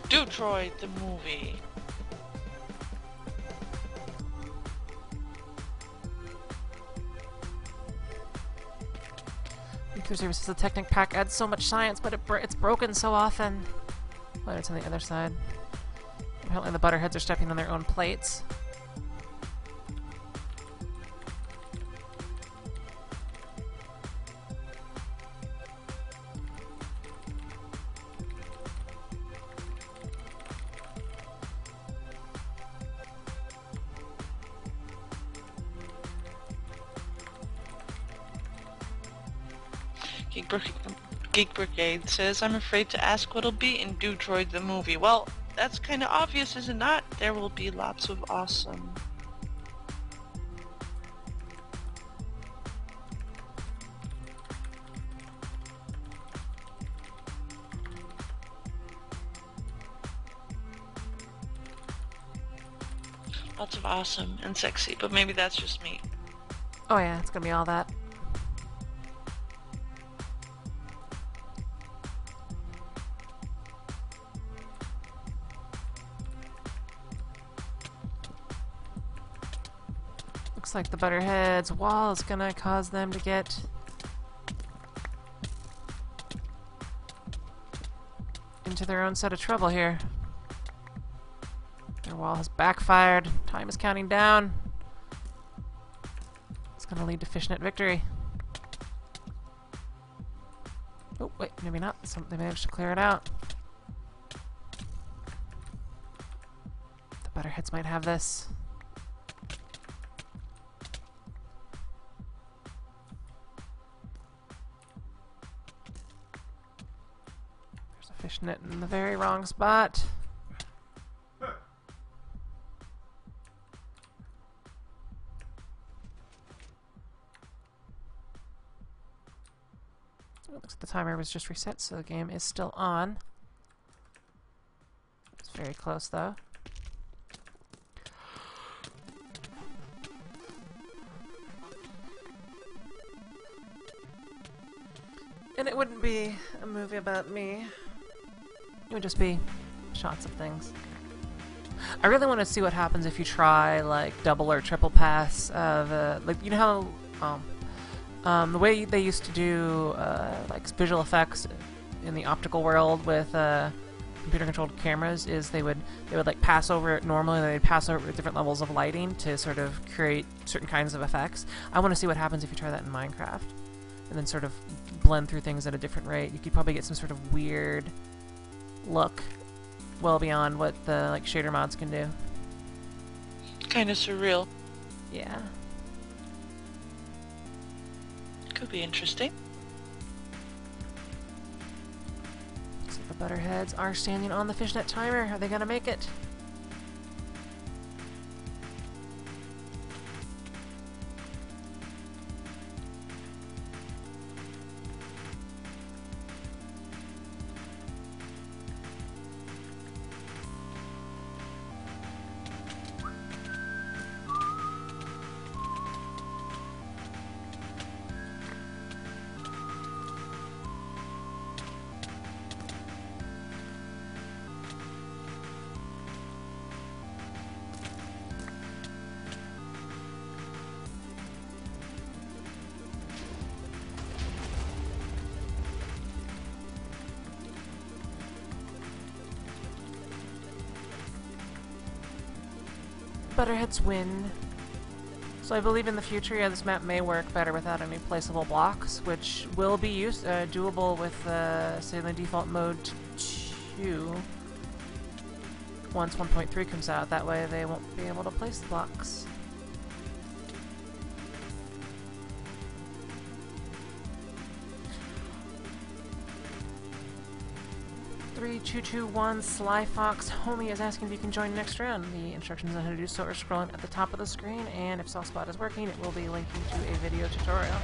Detroit, the movie. Nuclear Services, the Technic Pack adds so much science, but it's broken so often. Well, it's on the other side. Apparently the Butterheads are stepping on their own plates. Geek Brigade says, I'm afraid to ask what'll be in Detroit the movie. Well, that's kinda obvious, is it not? There will be lots of awesome. Lots of awesome and sexy, but maybe that's just me. Oh yeah, it's gonna be all that. Looks like the Butterhead's wall is gonna cause them to get into their own set of trouble here. Their wall has backfired. Time is counting down. It's gonna lead to Fishnet victory. Oh, wait, maybe not. They managed to clear it out. The Butterheads might have this. There's a Fishnet in the very wrong spot. Looks like the timer was just reset, so the game is still on. It's very close, though. And it wouldn't be a movie about me. It would just be shots of things. I really want to see what happens if you try, like, double or triple pass of, like, you know how, the way they used to do like visual effects in the optical world with computer-controlled cameras is they would like pass over it normally. They'd pass over different levels of lighting to sort of create certain kinds of effects. I want to see what happens if you try that in Minecraft, and then sort of blend through things at a different rate. You could probably get some sort of weird look, well beyond what the like shader mods can do. Kind of surreal. Yeah. Could be interesting. So the Butterheads are standing on the Fishnet timer. Are they gonna make it? Butterheads win. So I believe in the future, yeah, this map may work better without any placeable blocks, which will be doable with, say, the default mode 2. Once 1.3 comes out, that way they won't be able to place the blocks. (3) 2 2 1 Sly Fox Homie is asking if you can join next round. The instructions on how to do so are scrolling at the top of the screen, and if Softspot is working, it will be linking to a video tutorial.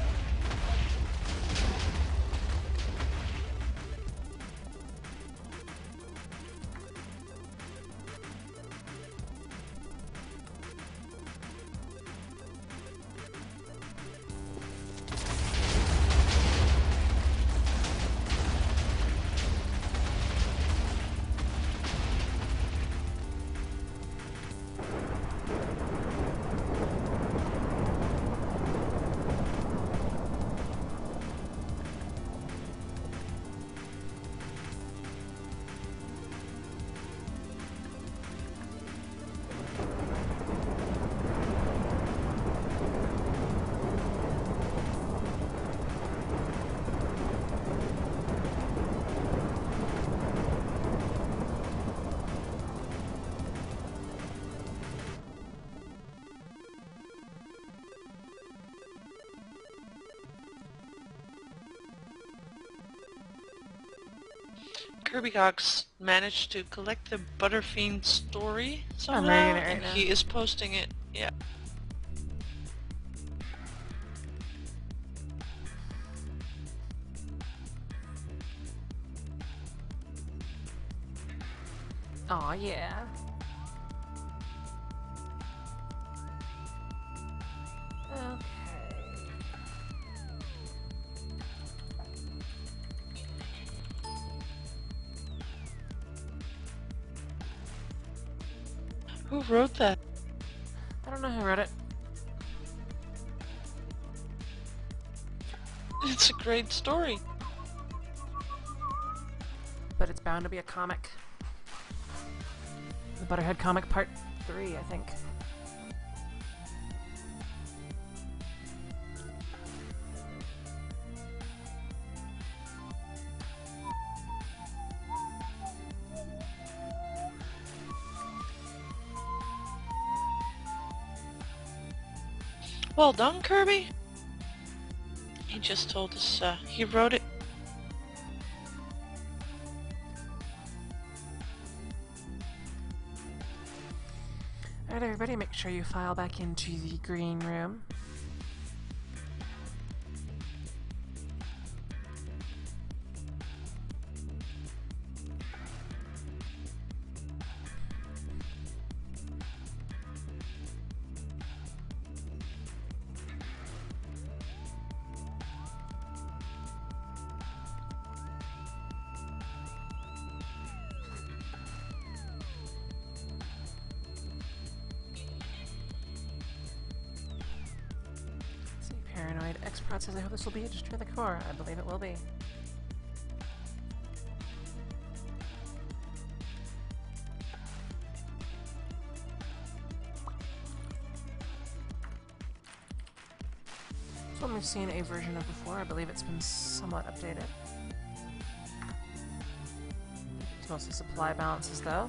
Kirbygox managed to collect the Butterfiend story somehow, reading it right and now. he is posting it. Yeah. Aw, yeah. Okay. Who wrote that? I don't know who wrote it. It's a great story. But it's bound to be a comic. The Butterhead comic part 3, I think. Well done, Kirby. He just told us he wrote it. Alright, everybody, make sure you file back into the green room. Paranoid X-Prod says, I hope this will be a Destroy the Core. I believe it will be. This one we've seen a version of before. I believe it's been somewhat updated. It's mostly supply balances, though.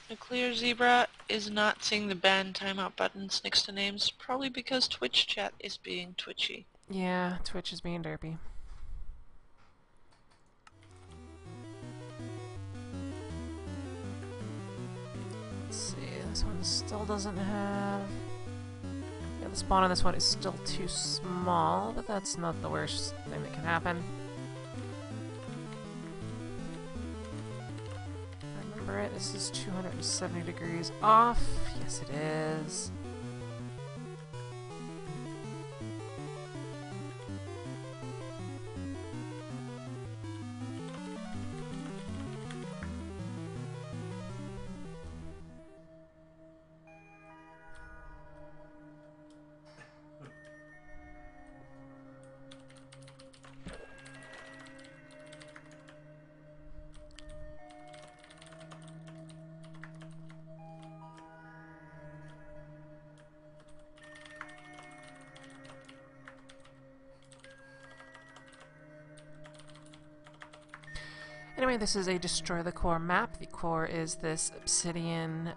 Nuclear Zebra is not seeing the ban timeout buttons next to names, probably because Twitch chat is being twitchy. Yeah, Twitch is being derpy. Let's see, this one still doesn't have... Yeah, the spawn on this one is still too small, but that's not the worst thing that can happen. Remember it, this is 270 degrees off. Yes, it is. Anyway, this is a Destroy the Core map. The core is this obsidian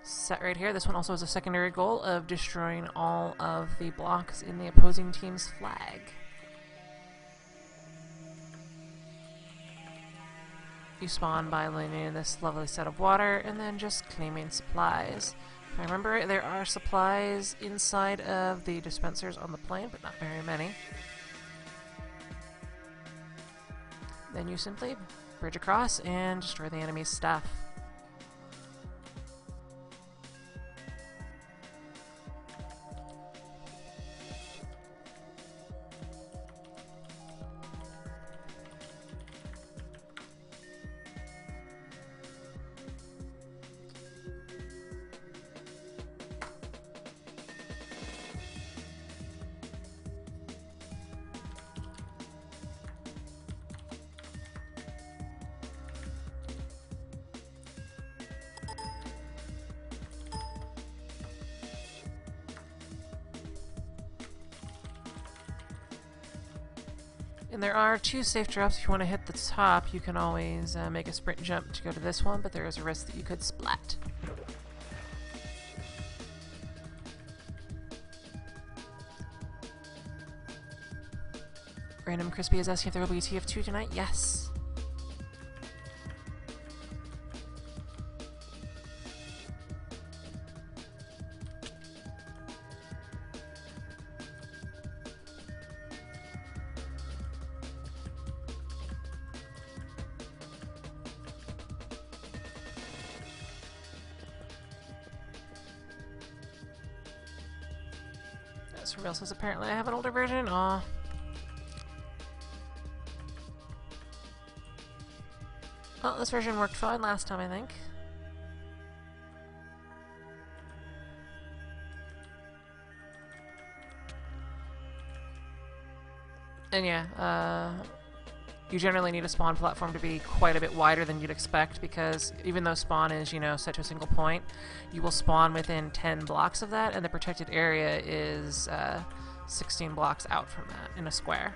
set right here. This one also has a secondary goal of destroying all of the blocks in the opposing team's flag. You spawn by landing in this lovely set of water and then just claiming supplies. If I remember, there are supplies inside of the dispensers on the plane, but not very many. Then you simply bridge across and destroy the enemy's stuff. And there are 2 safe drops. If you want to hit the top, you can always make a sprint jump to go to this one, but there is a risk that you could splat. Random Crispy is asking if there will be TF2 tonight. Yes. Surreal says apparently I have an older version. Aw. Well, this version worked fine last time, I think. And yeah, you generally need a spawn platform to be quite a bit wider than you'd expect, because even though spawn is, you know, set to a single point, you will spawn within 10 blocks of that, and the protected area is 16 blocks out from that in a square.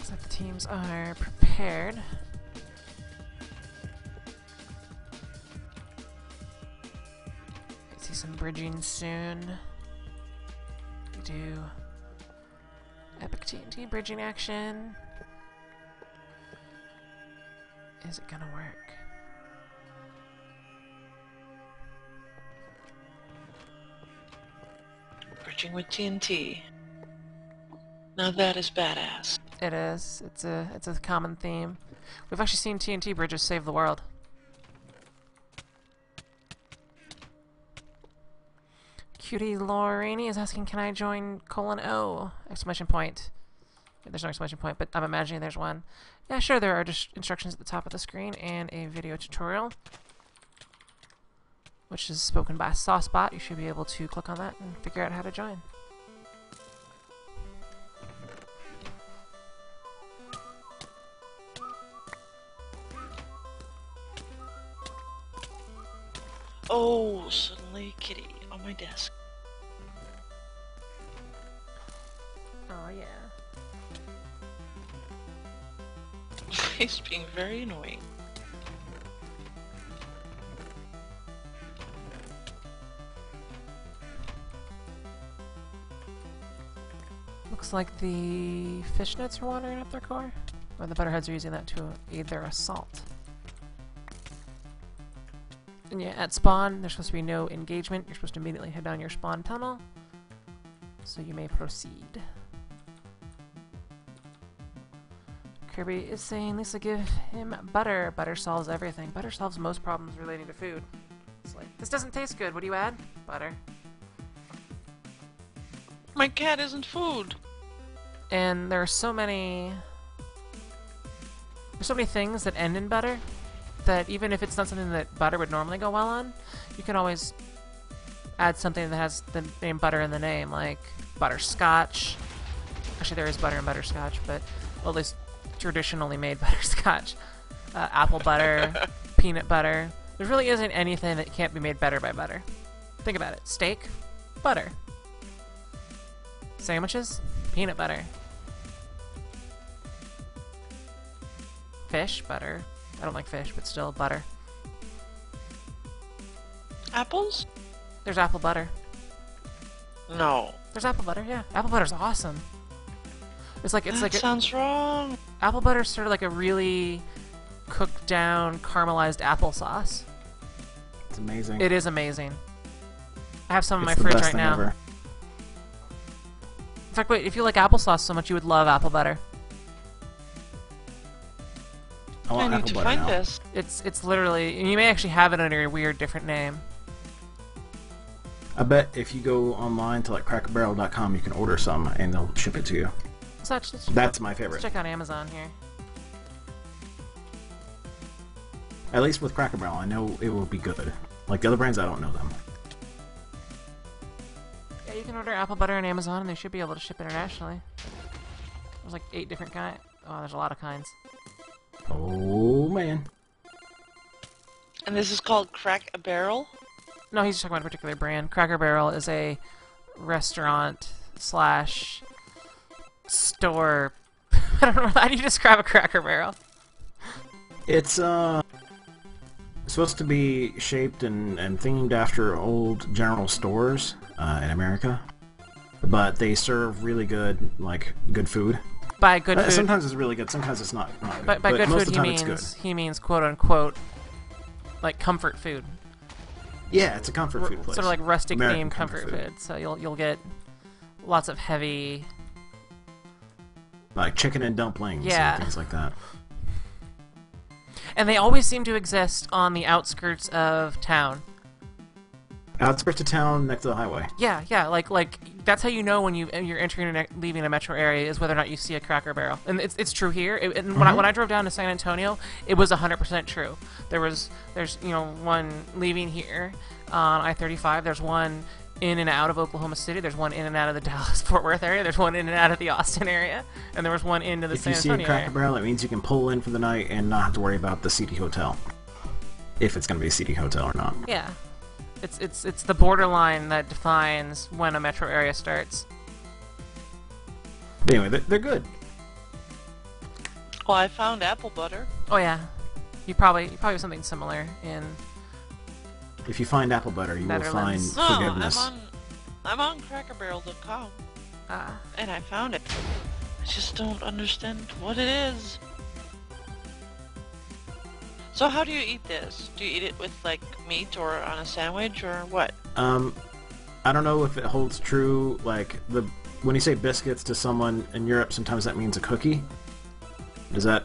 So the teams are prepared. I see some bridging soon. We do Epic TNT bridging action. Is it gonna work? Bridging with TNT. Now that is badass. It is. It's a common theme. We've actually seen TNT bridges save the world. Cutie Lorini is asking, can I join :O? Exclamation point. There's no exclamation point, but I'm imagining there's one. Yeah, sure, there are just instructions at the top of the screen and a video tutorial, which is spoken by Saucebot. You should be able to click on that and figure out how to join. Oh, suddenly kitty on my desk. Oh, yeah. He's being very annoying. Looks like the fishnets are wandering up their core, or the butterheads are using that to aid their assault. And yeah, at spawn, there's supposed to be no engagement. You're supposed to immediately head down your spawn tunnel, so you may proceed. Kirby is saying, Lisa, give him butter. Butter solves everything. Butter solves most problems relating to food. It's like, this doesn't taste good. What do you add? Butter. My cat isn't food. And there are so many... There's so many things that end in butter that even if it's not something that butter would normally go well on, you can always add something that has the name butter in the name, like butterscotch. Actually, there is butter in butterscotch, but well, at least traditionally made butterscotch. Apple butter, peanut butter. There really isn't anything that can't be made better by butter. Think about it. Steak, butter. Sandwiches, peanut butter. Fish, butter. I don't like fish, but still butter. Apples? There's apple butter. No. There's apple butter, yeah. Apple butter's awesome. It's like That sounds wrong. apple butter's sort of like a really cooked down, caramelized applesauce. It's amazing. It is amazing. I have some in my It's the fridge best right thing now. ever. In fact, wait, if you like applesauce so much, you would love apple butter. I I want need apple to butter find now. this. It's literally, and you may actually have it under a weird different name. I bet if you go online to like crackerbarrel.com, you can order some and they'll ship it to you. So let's That's my let's favorite. check out Amazon here. At least with Cracker Barrel, I know it will be good. Like the other brands, I don't know them. Yeah, you can order apple butter on Amazon, and they should be able to ship internationally. There's like 8 different kinds. Oh, there's a lot of kinds. Oh man. And this is called Crack a Barrel? No, he's just talking about a particular brand. Cracker Barrel is a restaurant slash store. I don't know. How do you describe a Cracker Barrel? It's supposed to be shaped and themed after old general stores in America, but they serve really good good food. By good food, Sometimes it's really good. Sometimes it's not good. by but good most food of the time it's good. he means quote unquote like comfort food. Yeah, it's a comfort food place. Sort of like rustic American themed comfort food. So you'll get lots of heavy. Like chicken and dumplings Yeah. and things like that. And they always seem to exist on the outskirts of town. Outskirts of town, next to the highway. Yeah, like that's how you know when you're entering and leaving a metro area is whether or not you see a Cracker Barrel, and it's true here. And when I drove down to San Antonio, it was 100% true. There's one leaving here on I-35. There's one in and out of Oklahoma City. There's one in and out of the Dallas-Fort Worth area. There's one in and out of the Austin area, and there was one into the If San you see Antonio a Cracker area. Barrel, it means you can pull in for the night and not have to worry about the seedy hotel. If it's going to be a seedy hotel or not. Yeah, it's the borderline that defines when a metro area starts. But anyway, they're good. Well, I found apple butter. Oh yeah, you probably have something similar in. If you find apple butter, you will find Netherlands. No, forgiveness. I'm on crackerbarrel.com, and I found it. I just don't understand what it is. So how do you eat this? Do you eat it with, like, meat or on a sandwich or what? I don't know if it holds true, when you say biscuits to someone in Europe, sometimes that means a cookie. Does that...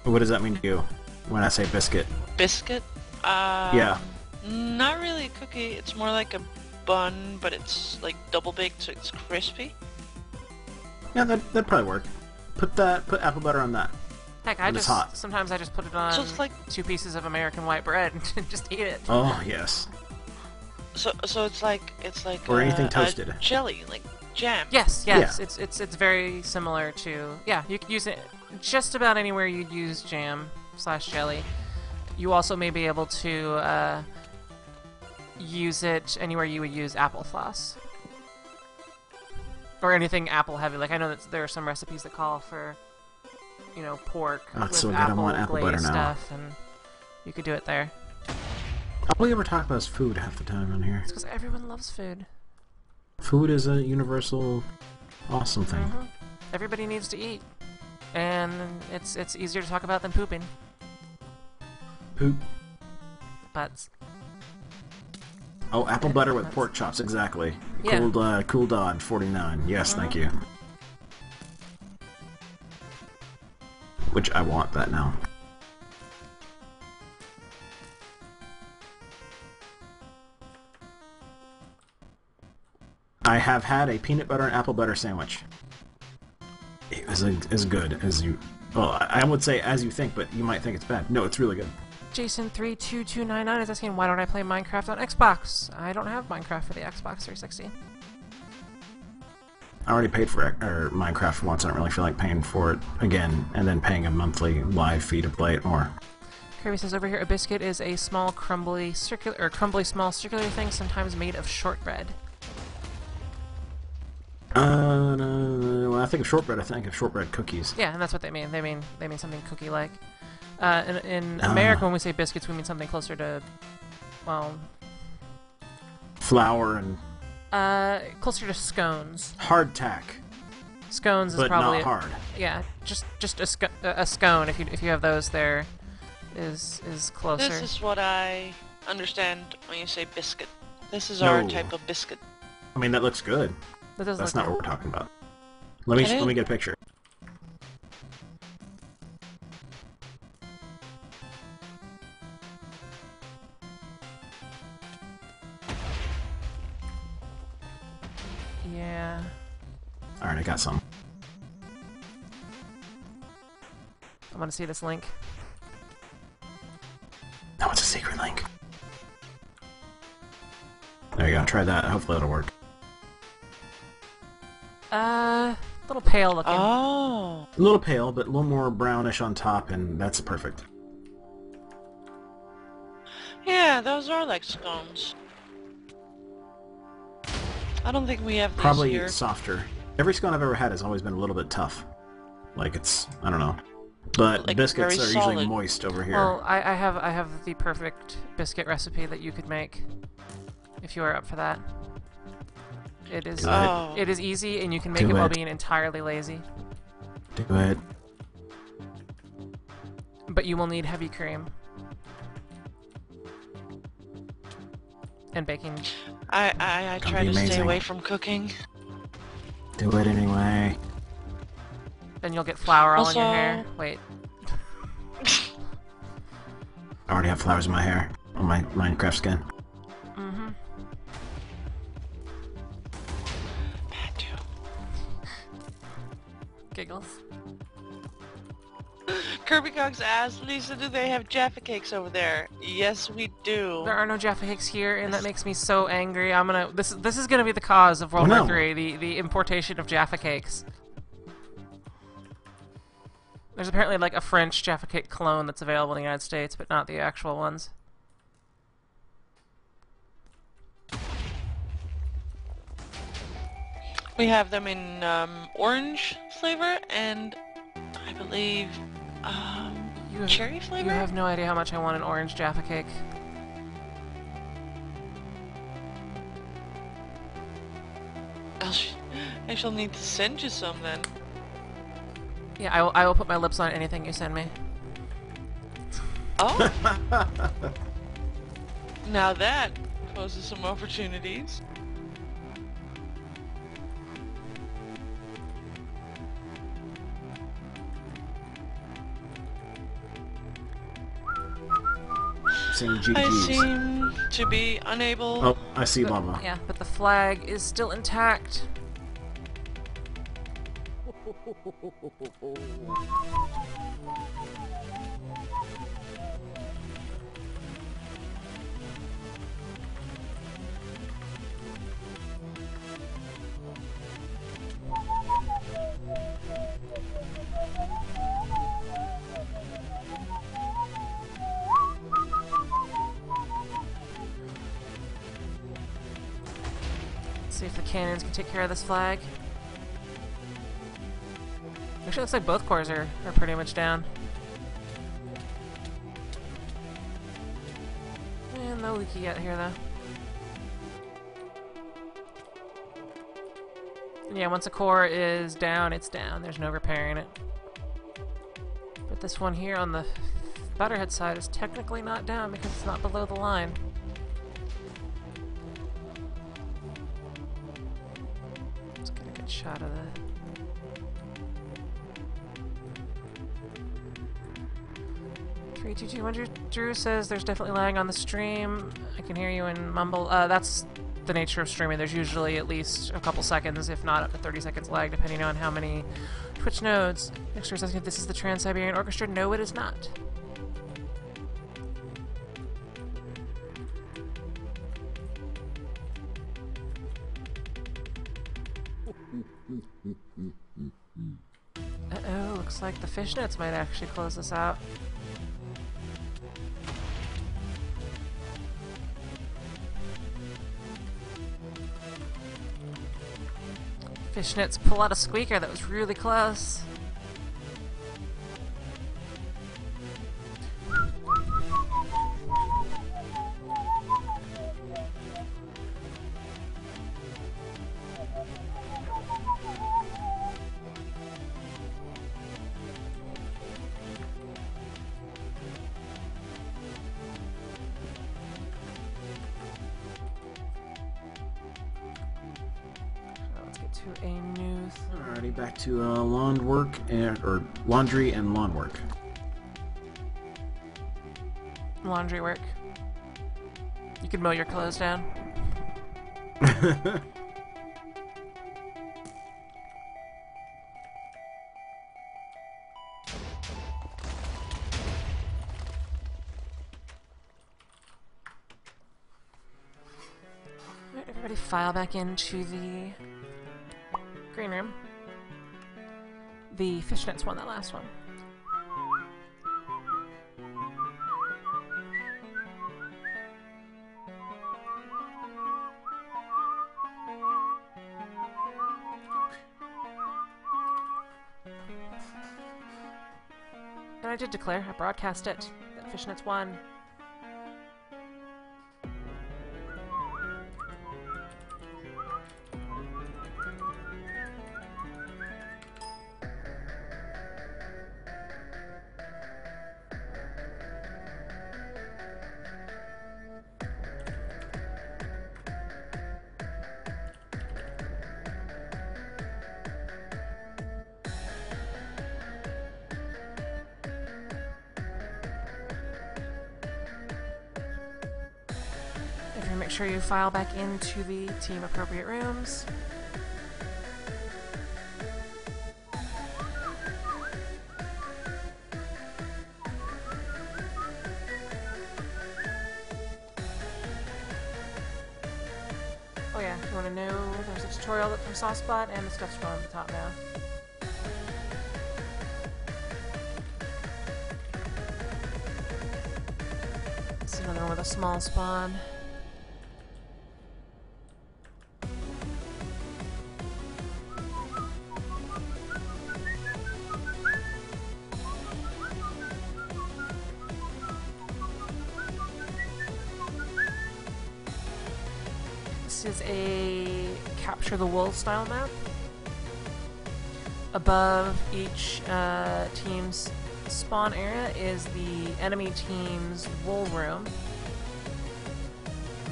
What does that mean to you when I say biscuit? Biscuit? Yeah. Not really a cookie. It's more like a bun, but it's, like, double baked, so it's crispy. Yeah, that'd probably work. Put apple butter on that. Heck, When it's hot. sometimes I just put it on So it's like- 2 pieces of American white bread and just eat it. Oh, yes. So it's like Or anything a toasted. jelly, like jam. Yes, Yeah. it's very similar to you could use it just about anywhere you'd use jam / jelly. You also may be able to use it anywhere you would use applesauce or anything apple heavy. Like I know that there are some recipes that call for pork Oh, it's with so good. I want apple butter glazed now. stuff, and you could do it there. All we ever talk about is food half the time on here. It's because everyone loves food. Food is a universal, awesome thing. Everybody needs to eat, and it's easier to talk about than pooping. Poop. Butts. Oh, apple butter with pork chops, exactly. Yeah. Cool Dog 49. Yes, thank you. Which I want that now. I have had a peanut butter and apple butter sandwich. It was as good as you... Well, I would say as you think, but you might think it's bad. No, it's really good. Jason32299 is asking, why don't I play Minecraft on Xbox? I don't have Minecraft for the Xbox 360. I already paid for Minecraft once. I don't really feel like paying for it again, and then paying a monthly live fee to play it more. Kirby says over here, a biscuit is a small crumbly small circular thing, sometimes made of shortbread. No, when I think of shortbread, I think of shortbread cookies. Yeah, and that's what they mean. They mean something cookie-like. In America, when we say biscuits, we mean something closer to, well, Flour and closer to scones. hardtack, Scones is but probably not hard. Yeah, just a scone. If you have those, there is closer. This is what I understand when you say biscuit. This is No. our type of biscuit. I mean, that looks good. That does That's look not good. what we're talking about. Let me get a picture. Yeah. All right, I got some. I want to see this link. No, it's a secret link. There you go. Try that. Hopefully it'll work. Little pale looking. Oh. A little pale, but a little more brownish on top, and that's perfect. Yeah, those are like scones. I don't think we have these Probably here. softer. Every scone I've ever had has always been a little bit tough. Like it's, I don't know. But Like, biscuits very are usually solid. moist over here. Well, I have the perfect biscuit recipe that you could make if you are up for that. It is Do it. Oh. it is easy, and you can make Do it while it. being entirely lazy. Do it. But you will need heavy cream and baking. I Gonna try be to stay amazing. away from cooking. Do it anyway. Then you'll get flour all in your Also- hair. Wait, I already have flowers in my hair. On my Minecraft skin. mm-hmm. Bad too. Giggles. Kirby Cox asked, Lisa, do they have Jaffa cakes over there? Yes, we do. There are no Jaffa cakes here, and that makes me so angry. I'm gonna. This is gonna be the cause of World Oh, War no. III. The importation of Jaffa cakes. There's apparently like a French Jaffa cake clone that's available in the United States, but not the actual ones. We have them in orange flavor and I believe You have, cherry flavor? You have no idea how much I want an orange Jaffa cake. I shall need to send you some then. Yeah, I will put my lips on anything you send me. Oh! Now that poses some opportunities. Saying I GG's. seem to be unable. Oh, I see lava. Yeah, but the flag is still intact. Let's see if the cannons can take care of this flag. Actually, looks like both cores are pretty much down. And no leaky yet here, though. Yeah, once a core is down, it's down. There's no repairing it. But this one here on the Butterhead side is technically not down because it's not below the line. Let's get a good shot of the... Drew says there's definitely lag on the stream. I can hear you and mumble. That's the nature of streaming. There's usually at least a couple seconds, if not up to 30 seconds lag, depending on how many Twitch nodes. Next says if this is the Trans-Siberian Orchestra. No, it is not. Uh-oh, looks like the fishnets might actually close this out. Fishnets pull out a squeaker that was really close. Let's get to a new... Alrighty, back to lawn work or laundry and lawn work. laundry work. You could mow your clothes down. Ready, file back into the green room. The fishnets one, that last one. And I did declare, I broadcast it, that fishnets won. If you make sure you file back into the team appropriate rooms. Oh yeah, if you want to know, there's a tutorial from Saucepot and the stuff's going on the top now. This is another one with a small spawn. This is a capture the wool style map. Above each team's spawn area is the enemy team's wool room.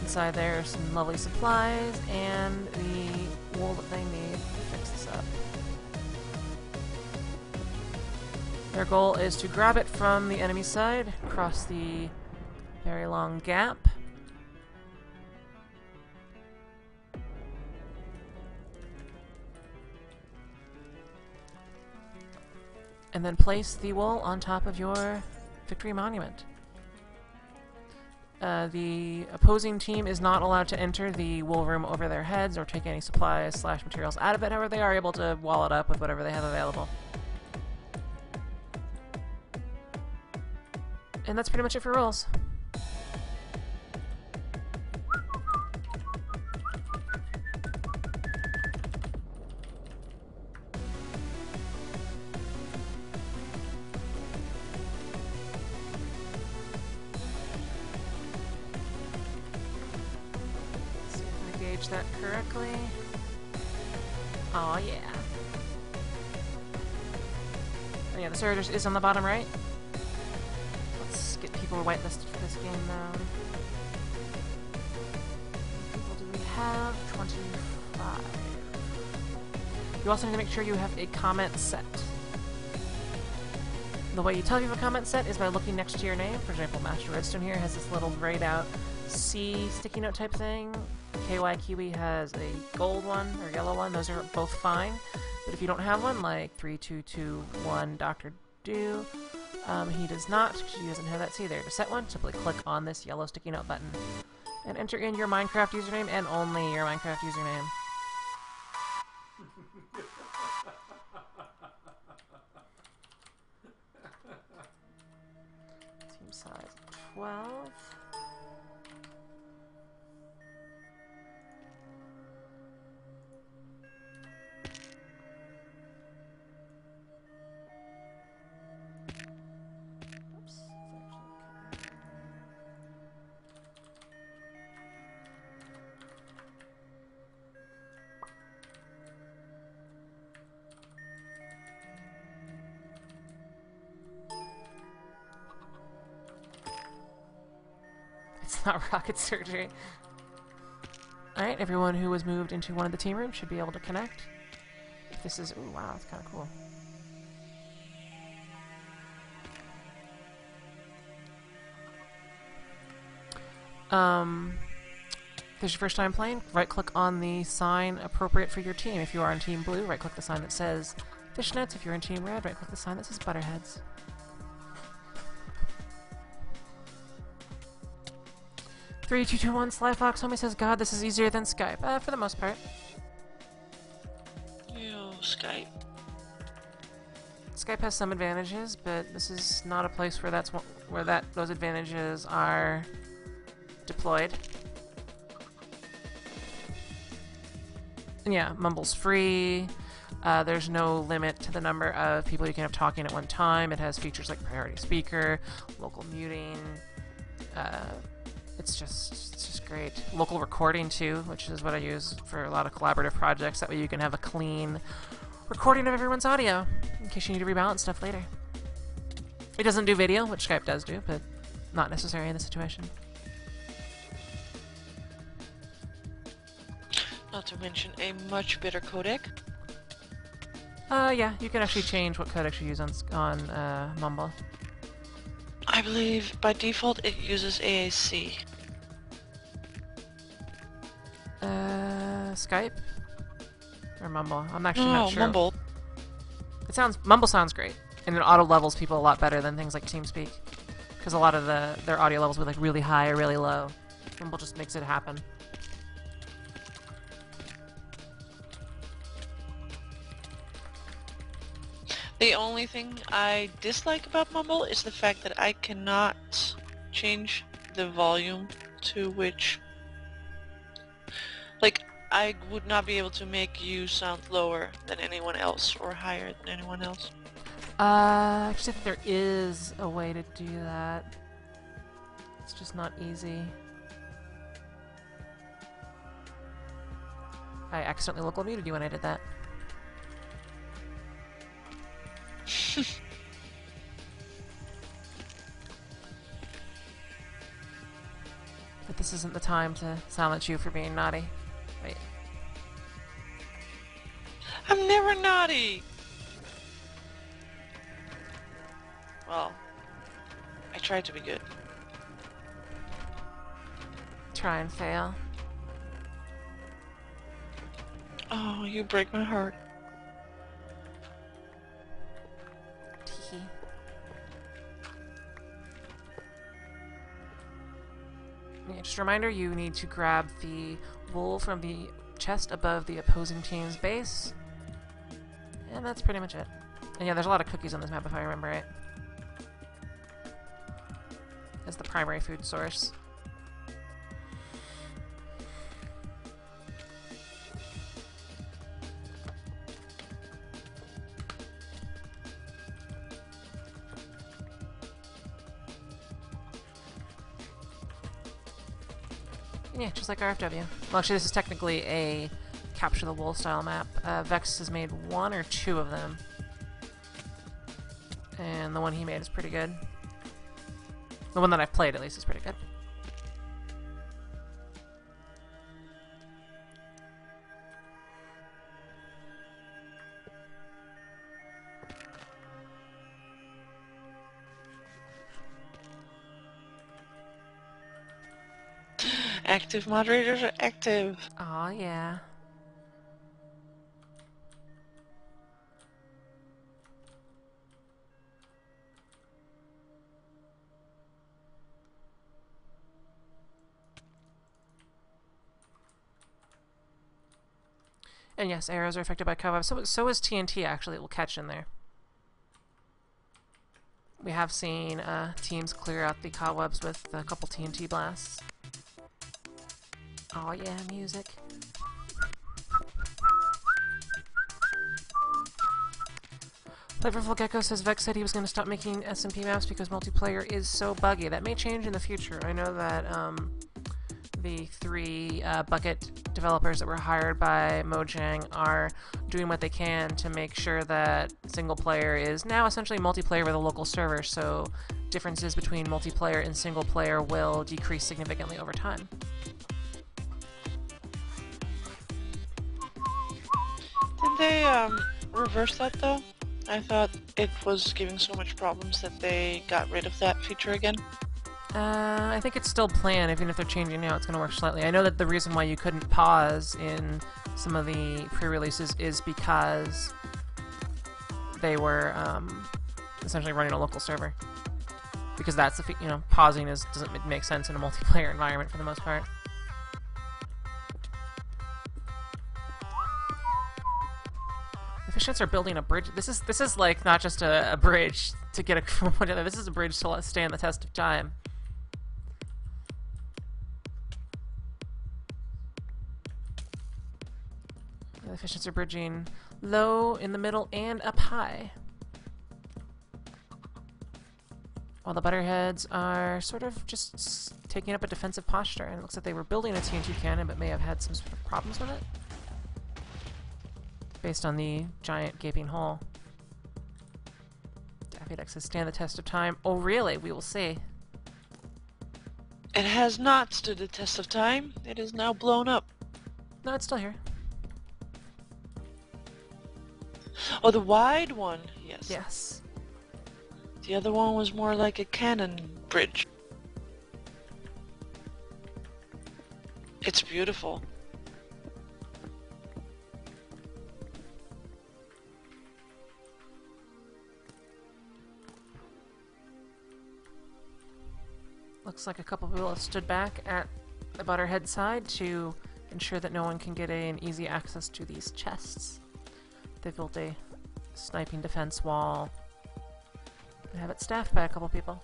Inside there are some lovely supplies and the wool that they need to fix this up. Their goal is to grab it from the enemy side, across the very long gap. And then place the wool on top of your victory monument. The opposing team is not allowed to enter the wool room over their heads or take any supplies / materials out of it. However, they are able to wall it up with whatever they have available. And that's pretty much it for rules. That correctly. Oh yeah. Oh yeah, the surge is on the bottom right. Let's get people whitelisted for this game now. People do we have? 25. You also need to make sure you have a comment set. The way you tell if you have a comment set is by looking next to your name. For example, Master Redstone here has this little grayed out C sticky note type thing. KY Kiwi has a gold one or yellow one. Those are both fine. But if you don't have one, like 3221 Dr. Do, he does not. He doesn't have that C there. To set one, simply click on this yellow sticky note button and enter in your Minecraft username and only your Minecraft username. Team size 12. It's not rocket surgery. Alright, everyone who was moved into one of the team rooms should be able to connect. If this is... Ooh, wow, that's kind of cool. If this is your first time playing, right-click on the sign appropriate for your team. If you are on Team Blue, right-click the sign that says Fishnets. If you're in Team Red, right-click the sign that says Butterheads. 3221 Slyfox Homie says, God, this is easier than Skype. For the most part. Ew, Skype. Skype has some advantages, but this is not a place where those advantages are deployed. And yeah, Mumble's free. There's no limit to the number of people you can have talking at one time. It has features like priority speaker, local muting. It's just great. Local recording too, which is what I use for a lot of collaborative projects. That way you can have a clean recording of everyone's audio in case you need to rebalance stuff later. It doesn't do video, which Skype does do, but not necessary in this situation. Not to mention a much better codec. Yeah, you can actually change what codecs you use on Mumble. I believe by default it uses AAC. Skype? Or Mumble? I'm actually not sure. Mumble. Mumble sounds great. And it auto levels people a lot better than things like TeamSpeak. Because a lot of their audio levels will be like really high or really low. Mumble just makes it happen. The only thing I dislike about Mumble is the fact that I cannot change the volume to which... Like, I would not be able to make you sound lower than anyone else or higher than anyone else. Actually, I think there is a way to do that. It's just not easy. I accidentally local muted you when I did that. But this isn't the time to silence you for being naughty. Wait. I'm never naughty! Well, I tried to be good. Try and fail. Oh, you break my heart. Teehee. Yeah, just a reminder, you need to grab the wool from the chest above the opposing team's base. And that's pretty much it. And yeah, there's a lot of cookies on this map if I remember right. As the primary food source. Yeah, just like RFW. Well, actually, this is technically a Capture the Wool style map. Vex has made one or two of them. And the one he made is pretty good. The one that I've played, at least, is pretty good. Active moderators are active. Aw, yeah. And yes, arrows are affected by cobwebs. So is TNT, actually. It will catch in there. We have seen teams clear out the cobwebs with a couple TNT blasts. Oh yeah, music. Flavorful Gecko says Vex said he was going to stop making SMP maps because multiplayer is so buggy. That may change in the future. I know that the three Bucket developers that were hired by Mojang are doing what they can to make sure that single player is now essentially multiplayer with a local server, so differences between multiplayer and single player will decrease significantly over time. Did they reverse that though? I thought it was giving so much problems that they got rid of that feature again. I think it's still planned, even if they're changing now, it's going to work slightly. I know that the reason why you couldn't pause in some of the pre-releases is because they were essentially running a local server. because that's the pausing doesn't make sense in a multiplayer environment for the most part. The Fishnets are building a bridge. This is like not just a bridge to get from one to the other. This is a bridge to stand the test of time. The Fishnets are bridging low, in the middle, and up high. While the Butterheads are sort of just taking up a defensive posture. And it looks like they were building a TNT cannon, but may have had some sort of problems with it. Based on the giant gaping hole. Daffy Duck says, stand the test of time. Oh, really? We will see. It has not stood the test of time. It is now blown up. No, it's still here. Oh, the wide one. Yes. Yes. The other one was more like a cannon bridge. It's beautiful. Looks like a couple people have stood back at the Butterhead side to ensure that no one can get an easy access to these chests. They built a sniping defense wall and have it staffed by a couple people.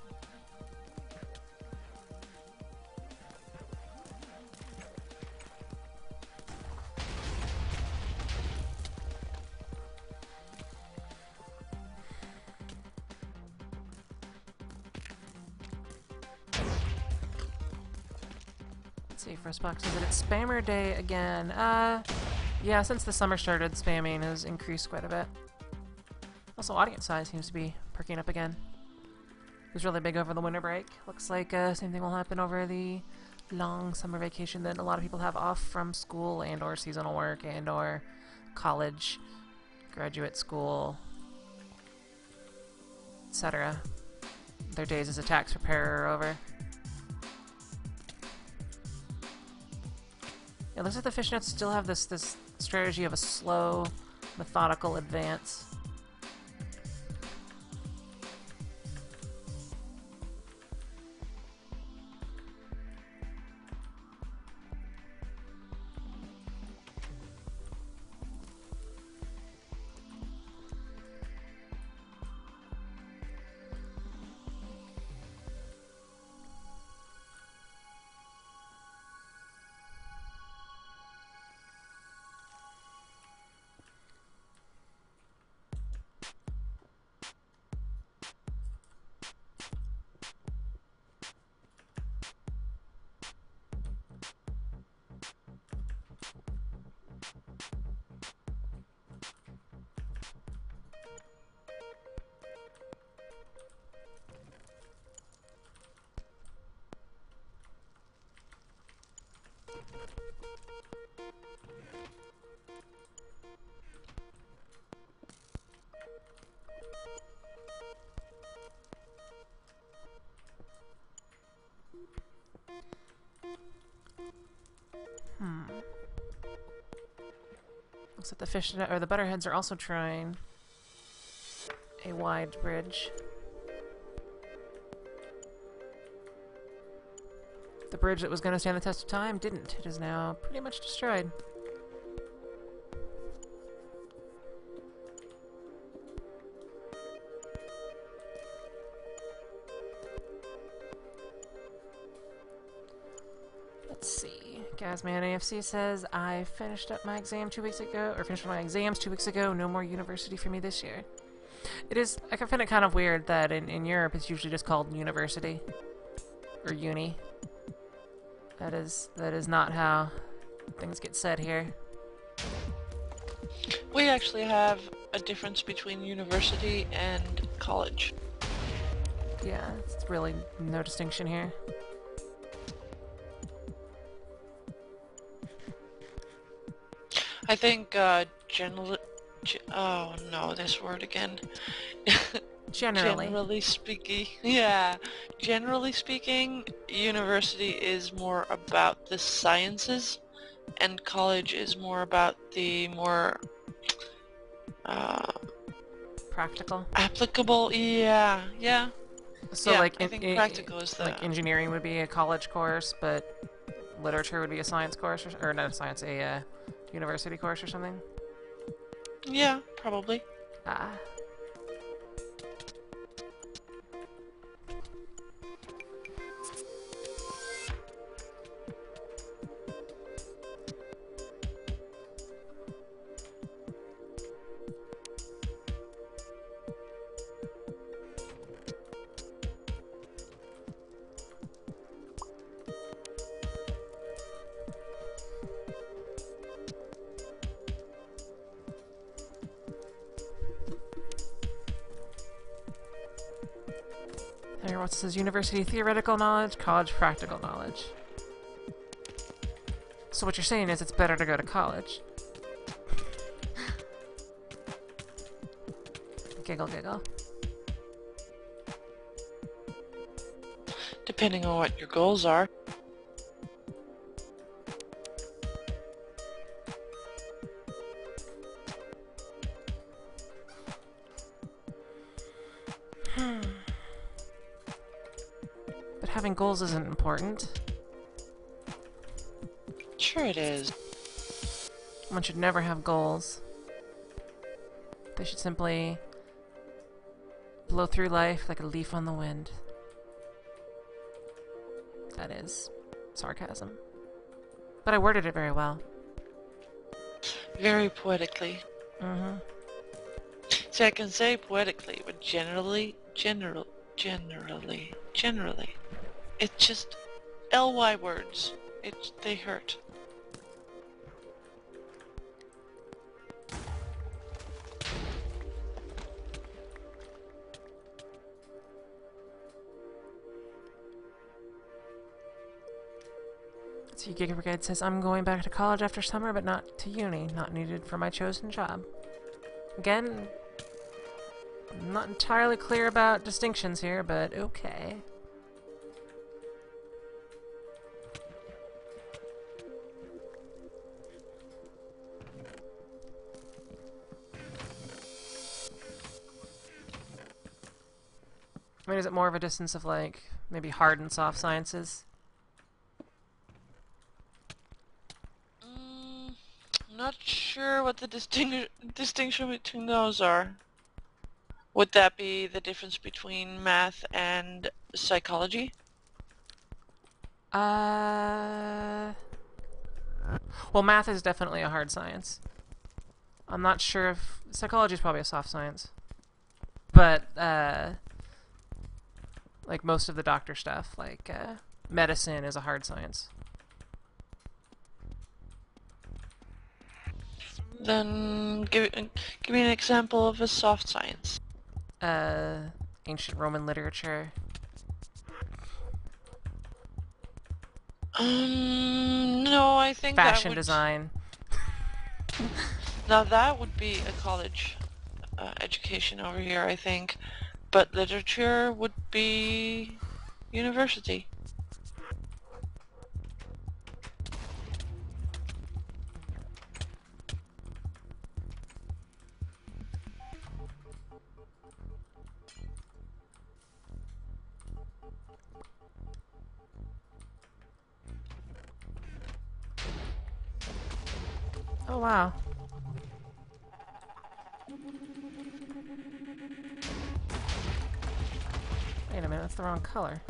Let's see, Frostbox says that it's Spammer Day again. Yeah, since the summer started, spamming has increased quite a bit. Also, audience size seems to be perking up again. It was really big over the winter break. Looks like same thing will happen over the long summer vacation that a lot of people have off from school and or seasonal work and or college, graduate school, etc. Their days as a tax preparer are over. It looks like the Fishnets still have this strategy of a slow, methodical advance. Looks like the the Butterheads are also trying a wide bridge. The bridge that was going to stand the test of time didn't. It is now pretty much destroyed. Let's see. Gazman AFC says, I finished up my exam 2 weeks ago, or finished my exams 2 weeks ago, no more university for me this year. It is, I find it kind of weird that in Europe it's usually just called university, or uni. That is not how things get said here. We actually have a difference between university and college. Yeah, it's really no distinction here. I think oh no, this word again. Generally speaking, yeah. Generally speaking, university is more about the sciences, and college is more about the more practical. Applicable, yeah. So Yeah, like, I think practical is the... like engineering would be a college course, but literature would be a science course, or not a science, a university course or something. Yeah, probably. Ah. Here, what says university theoretical knowledge, college practical knowledge. So what you're saying is it's better to go to college. Giggle, giggle. Depending on what your goals are. But having goals isn't important. Sure it is. One should never have goals. They should simply blow through life like a leaf on the wind. That is sarcasm. But I worded it very well. Very poetically. Mm-hmm. See, I can say poetically, but generally, it's just ly words. They hurt. So Giga Brigade says, I'm going back to college after summer, but not to uni. Not needed for my chosen job. Again, I'm not entirely clear about distinctions here, but okay. I mean, is it more of a distance of, like, maybe hard and soft sciences? I'm not sure what the distinction between those are. Would that be the difference between math and psychology? Well, math is definitely a hard science. I'm not sure if... Psychology is probably a soft science. But, like, most of the doctor stuff, like, medicine is a hard science. Then give me an example of a soft science. Ancient Roman literature. No, I think Fashion that would... design. Now that would be a college education over here, I think. But literature would be university. Oh, wow. Wait a minute, that's the wrong color.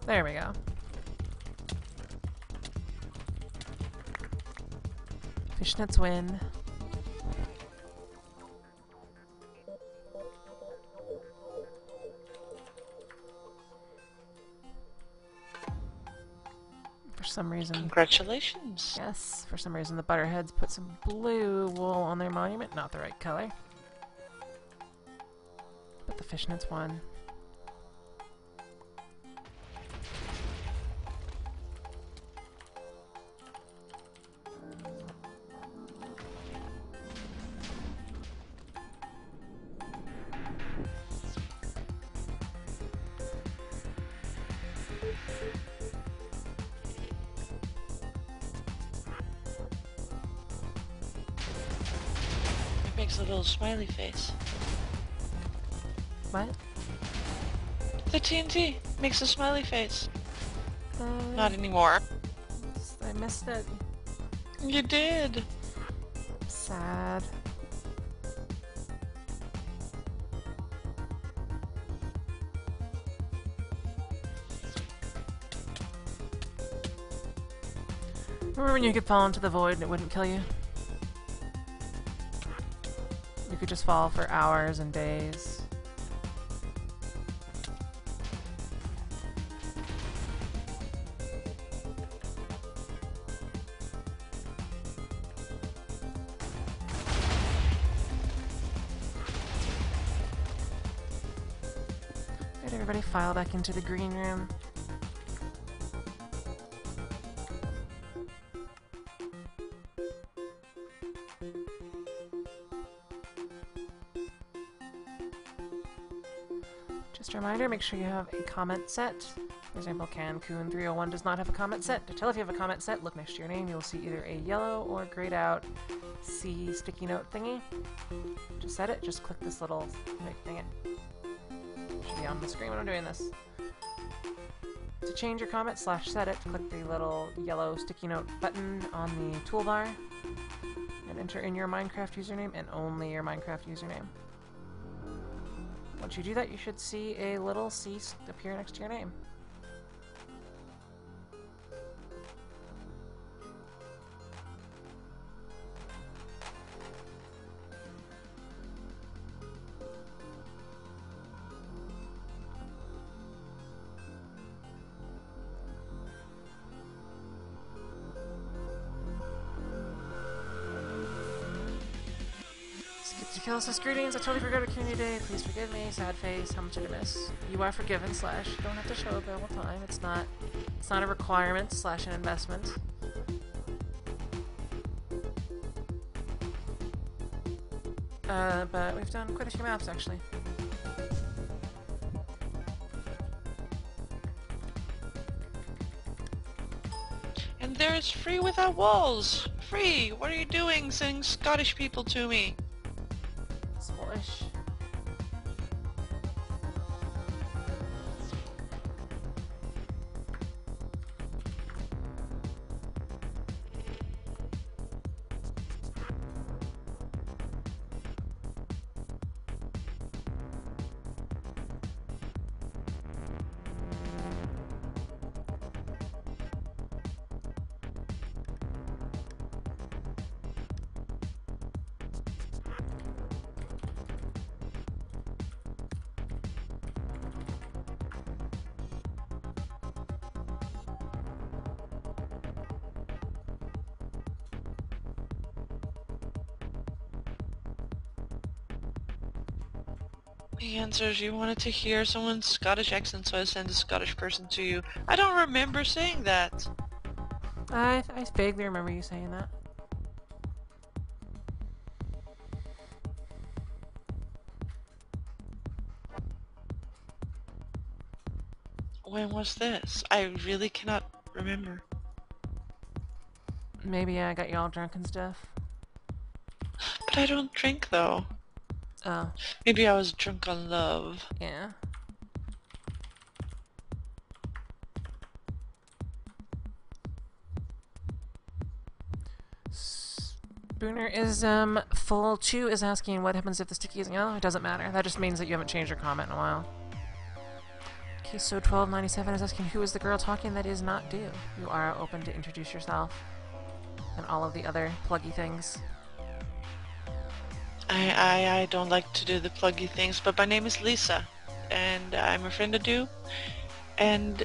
There we go. Fishnets win. For some reason... Congratulations. Yes, for some reason the Butterheads put some blue wool on their monument. Not the right color. But the Fishnets won. makes a little smiley face. What? The TNT makes a smiley face. Uh, Not anymore. I missed it. You did. Sad. Remember when you could fall into the void and it wouldn't kill you? You could just fall for hours and days. Alright, everybody file back into the green room. Just a reminder, make sure you have a comment set. For example, Cancun301 does not have a comment set. To tell if you have a comment set, look next to your name. You'll see either a yellow or grayed out C sticky note thingy. To set it, just click this little thing. It should be on the screen when I'm doing this. To change your comment / set it, click the little yellow sticky note button on the toolbar and enter in your Minecraft username and only your Minecraft username. Once you do that, you should see a little C appear next to your name. Kill says, greetings, I totally forgot a community day. Please forgive me. Sad face. How much did I miss? You are forgiven / you don't have to show up all the time. It's not a requirement / an investment. But we've done quite a few maps actually. And there's Free Without Walls! Free! What are you doing sending Scottish people to me? Scottish. The answer is you wanted to hear someone's Scottish accent, so I sent a Scottish person to you. I don't remember saying that. I vaguely remember you saying that. When was this? I really cannot remember. Maybe I got you all drunk and stuff. But I don't drink, though. Oh, Maybe I was drunk on love. yeah. Spooner is, full 2 is asking what happens if the sticky is yellow. It doesn't matter. That just means that you haven't changed your comment in a while. Okay, so 1297 is asking who is the girl talking that is not due. You are open to introduce yourself and all of the other pluggy things. I don't like to do the pluggy things, but my name is Lisa, and I'm a friend of Dew, and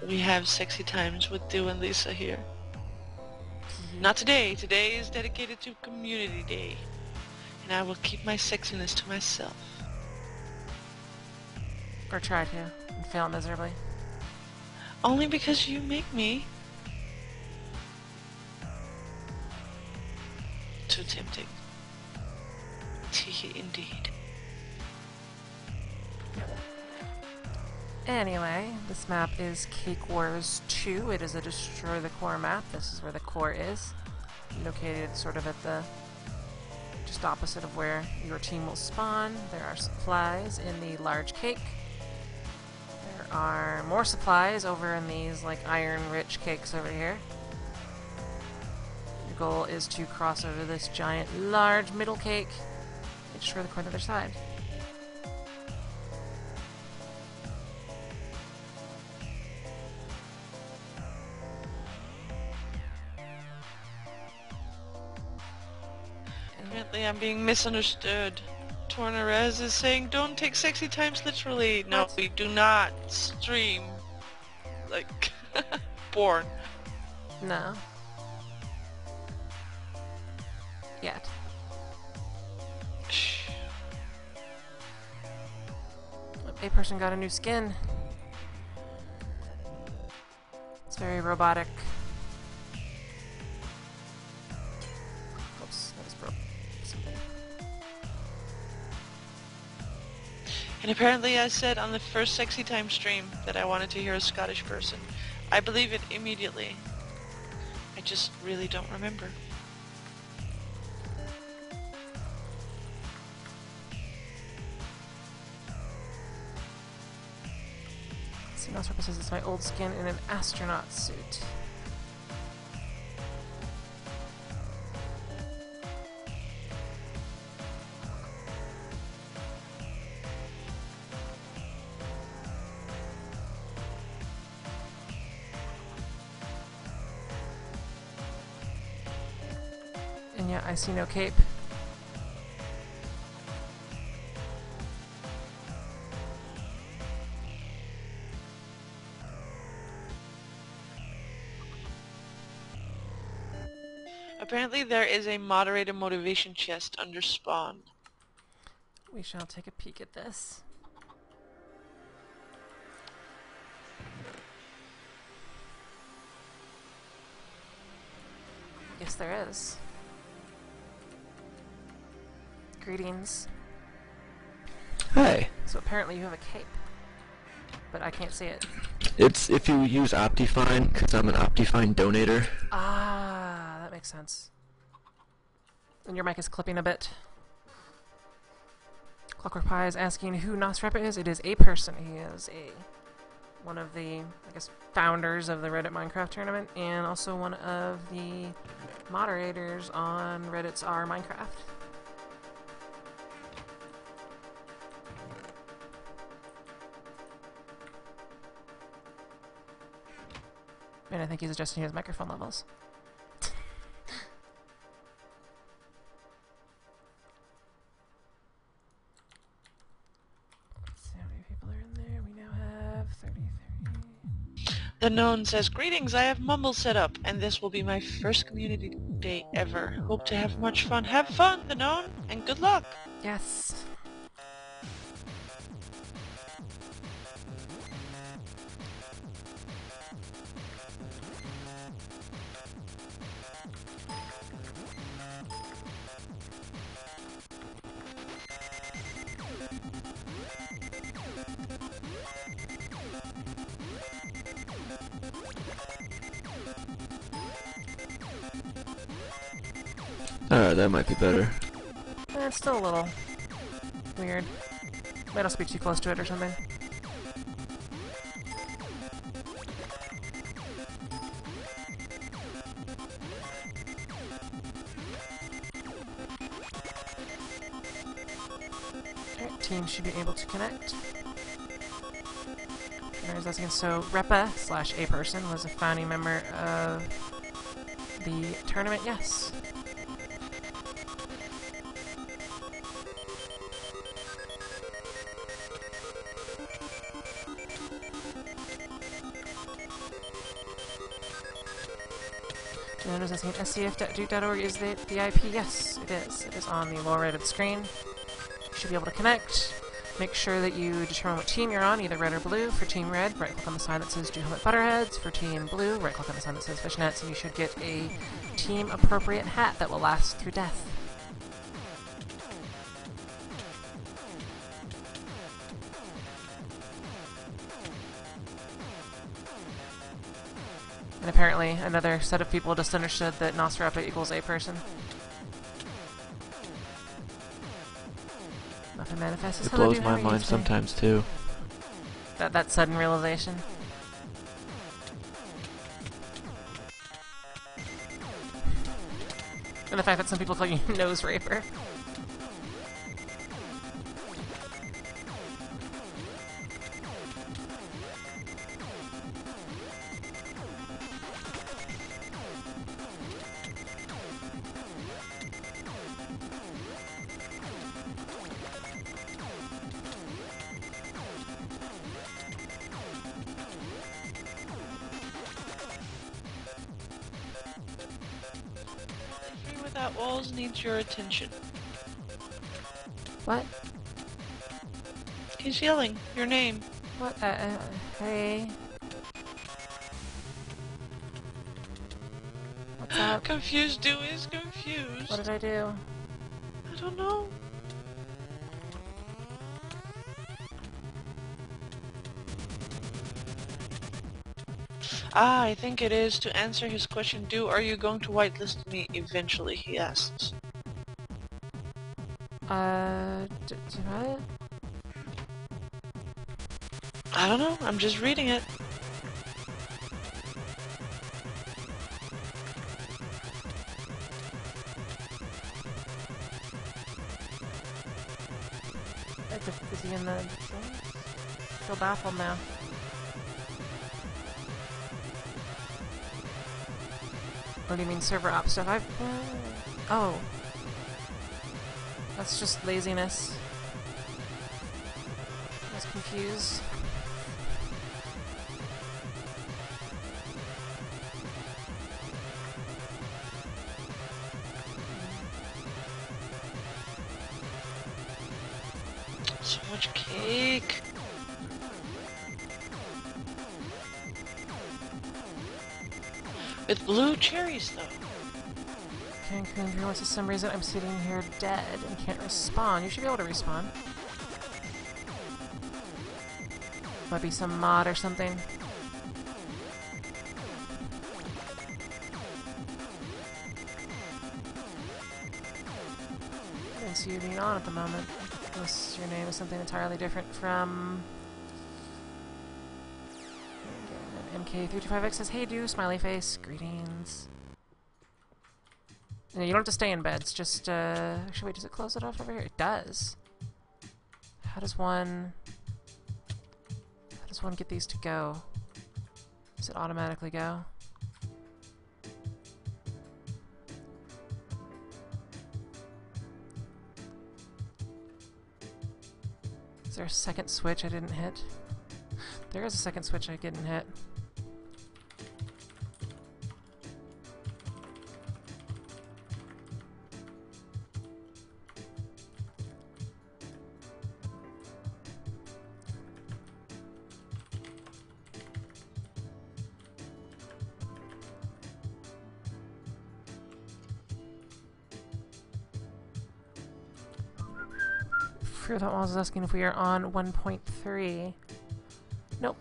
we have sexy times with Dew and Lisa here. Not today. Today is dedicated to Community Day, and I will keep my sexiness to myself. Or try to, and fail miserably. Only because you make me. Too tempting. Indeed. Anyway, this map is Cake Wars 2. It is a Destroy the Core map. This is where the core is. Located sort of at the just opposite of where your team will spawn. There are supplies in the large cake. There are more supplies over in these like iron-rich cakes over here. Your goal is to cross over this giant, large middle cake and destroy the coin on the other side. Apparently I'm being misunderstood. Tornarez is saying, don't take sexy times literally. No, What? we do not stream, like, porn. No. Yet. Shh. A person got a new skin. It's very robotic. Oops, that was broke. Something. And apparently I said on the first Sexy Time stream that I wanted to hear a Scottish person. I believe it immediately. I just really don't remember. See, Nosferatu says it's my old skin in an astronaut suit. And yeah, I see no cape. Apparently there is a moderator motivation chest under spawn. We shall take a peek at this. Yes, there is. Greetings. Hi. So apparently you have a cape, but I can't see it. It's if you use Optifine, because I'm an Optifine donator. Ah, that makes sense. And your mic is clipping a bit. Clockwork Pie is asking who Nosferatu is. It is a person. He is one of the, I guess, founders of the Reddit Minecraft tournament, and also one of the moderators on Reddit's R Minecraft. And I think he's adjusting his microphone levels. Let's see how many people are in there. We now have 33. The Known says, greetings, I have Mumble set up, and this will be my first community day ever. Hope to have much fun. Have fun, The Known, and good luck! Yes. Alright, that might be better. It's still a little weird. Might also be too close to it or something. Alright, team should be able to connect. So Repa / a person was a founding member of the tournament, yes. And was asking scf.duke.org is the IP? Yes, it is. It is on the lower right of the screen. You should be able to connect. Make sure that you determine what team you're on, either red or blue. For Team Red, right-click on the sign that says Do Helmet Butterheads. For Team Blue, right-click on the sign that says Fishnets, and you should get a team-appropriate hat that will last through death. And apparently another set of people just understood that Nosferatu equals a person. if it manifests as It hello, blows dude, my how are you mind today? sometimes too. That sudden realization. And the fact that some people call you nose raper. Three without walls needs your attention. What? He's yelling your name. What? Hey. What's up? Confused Dewey is confused. What did I do? I don't know. I think it is to answer his question. Are you going to whitelist me eventually? He asks. What? I don't know. I'm just reading it. Is he in the... Still baffled now. What do you mean server op stuff? Oh. That's just laziness. I was confused. So much cake. With blue cherries, though. Cancun, for some reason I'm sitting here dead and can't respawn. You should be able to respawn. Might be some mod or something. I don't see you being on at the moment. Unless your name is something entirely different from... MK325X says, hey dude, smiley face, greetings. You don't have to stay in beds, just, actually, wait, does it close it off over here? It does. How does one get these to go? Does it automatically go? Is there a second switch I didn't hit? There is a second switch I didn't hit. Fruit Walls is asking if we are on 1.3. Nope.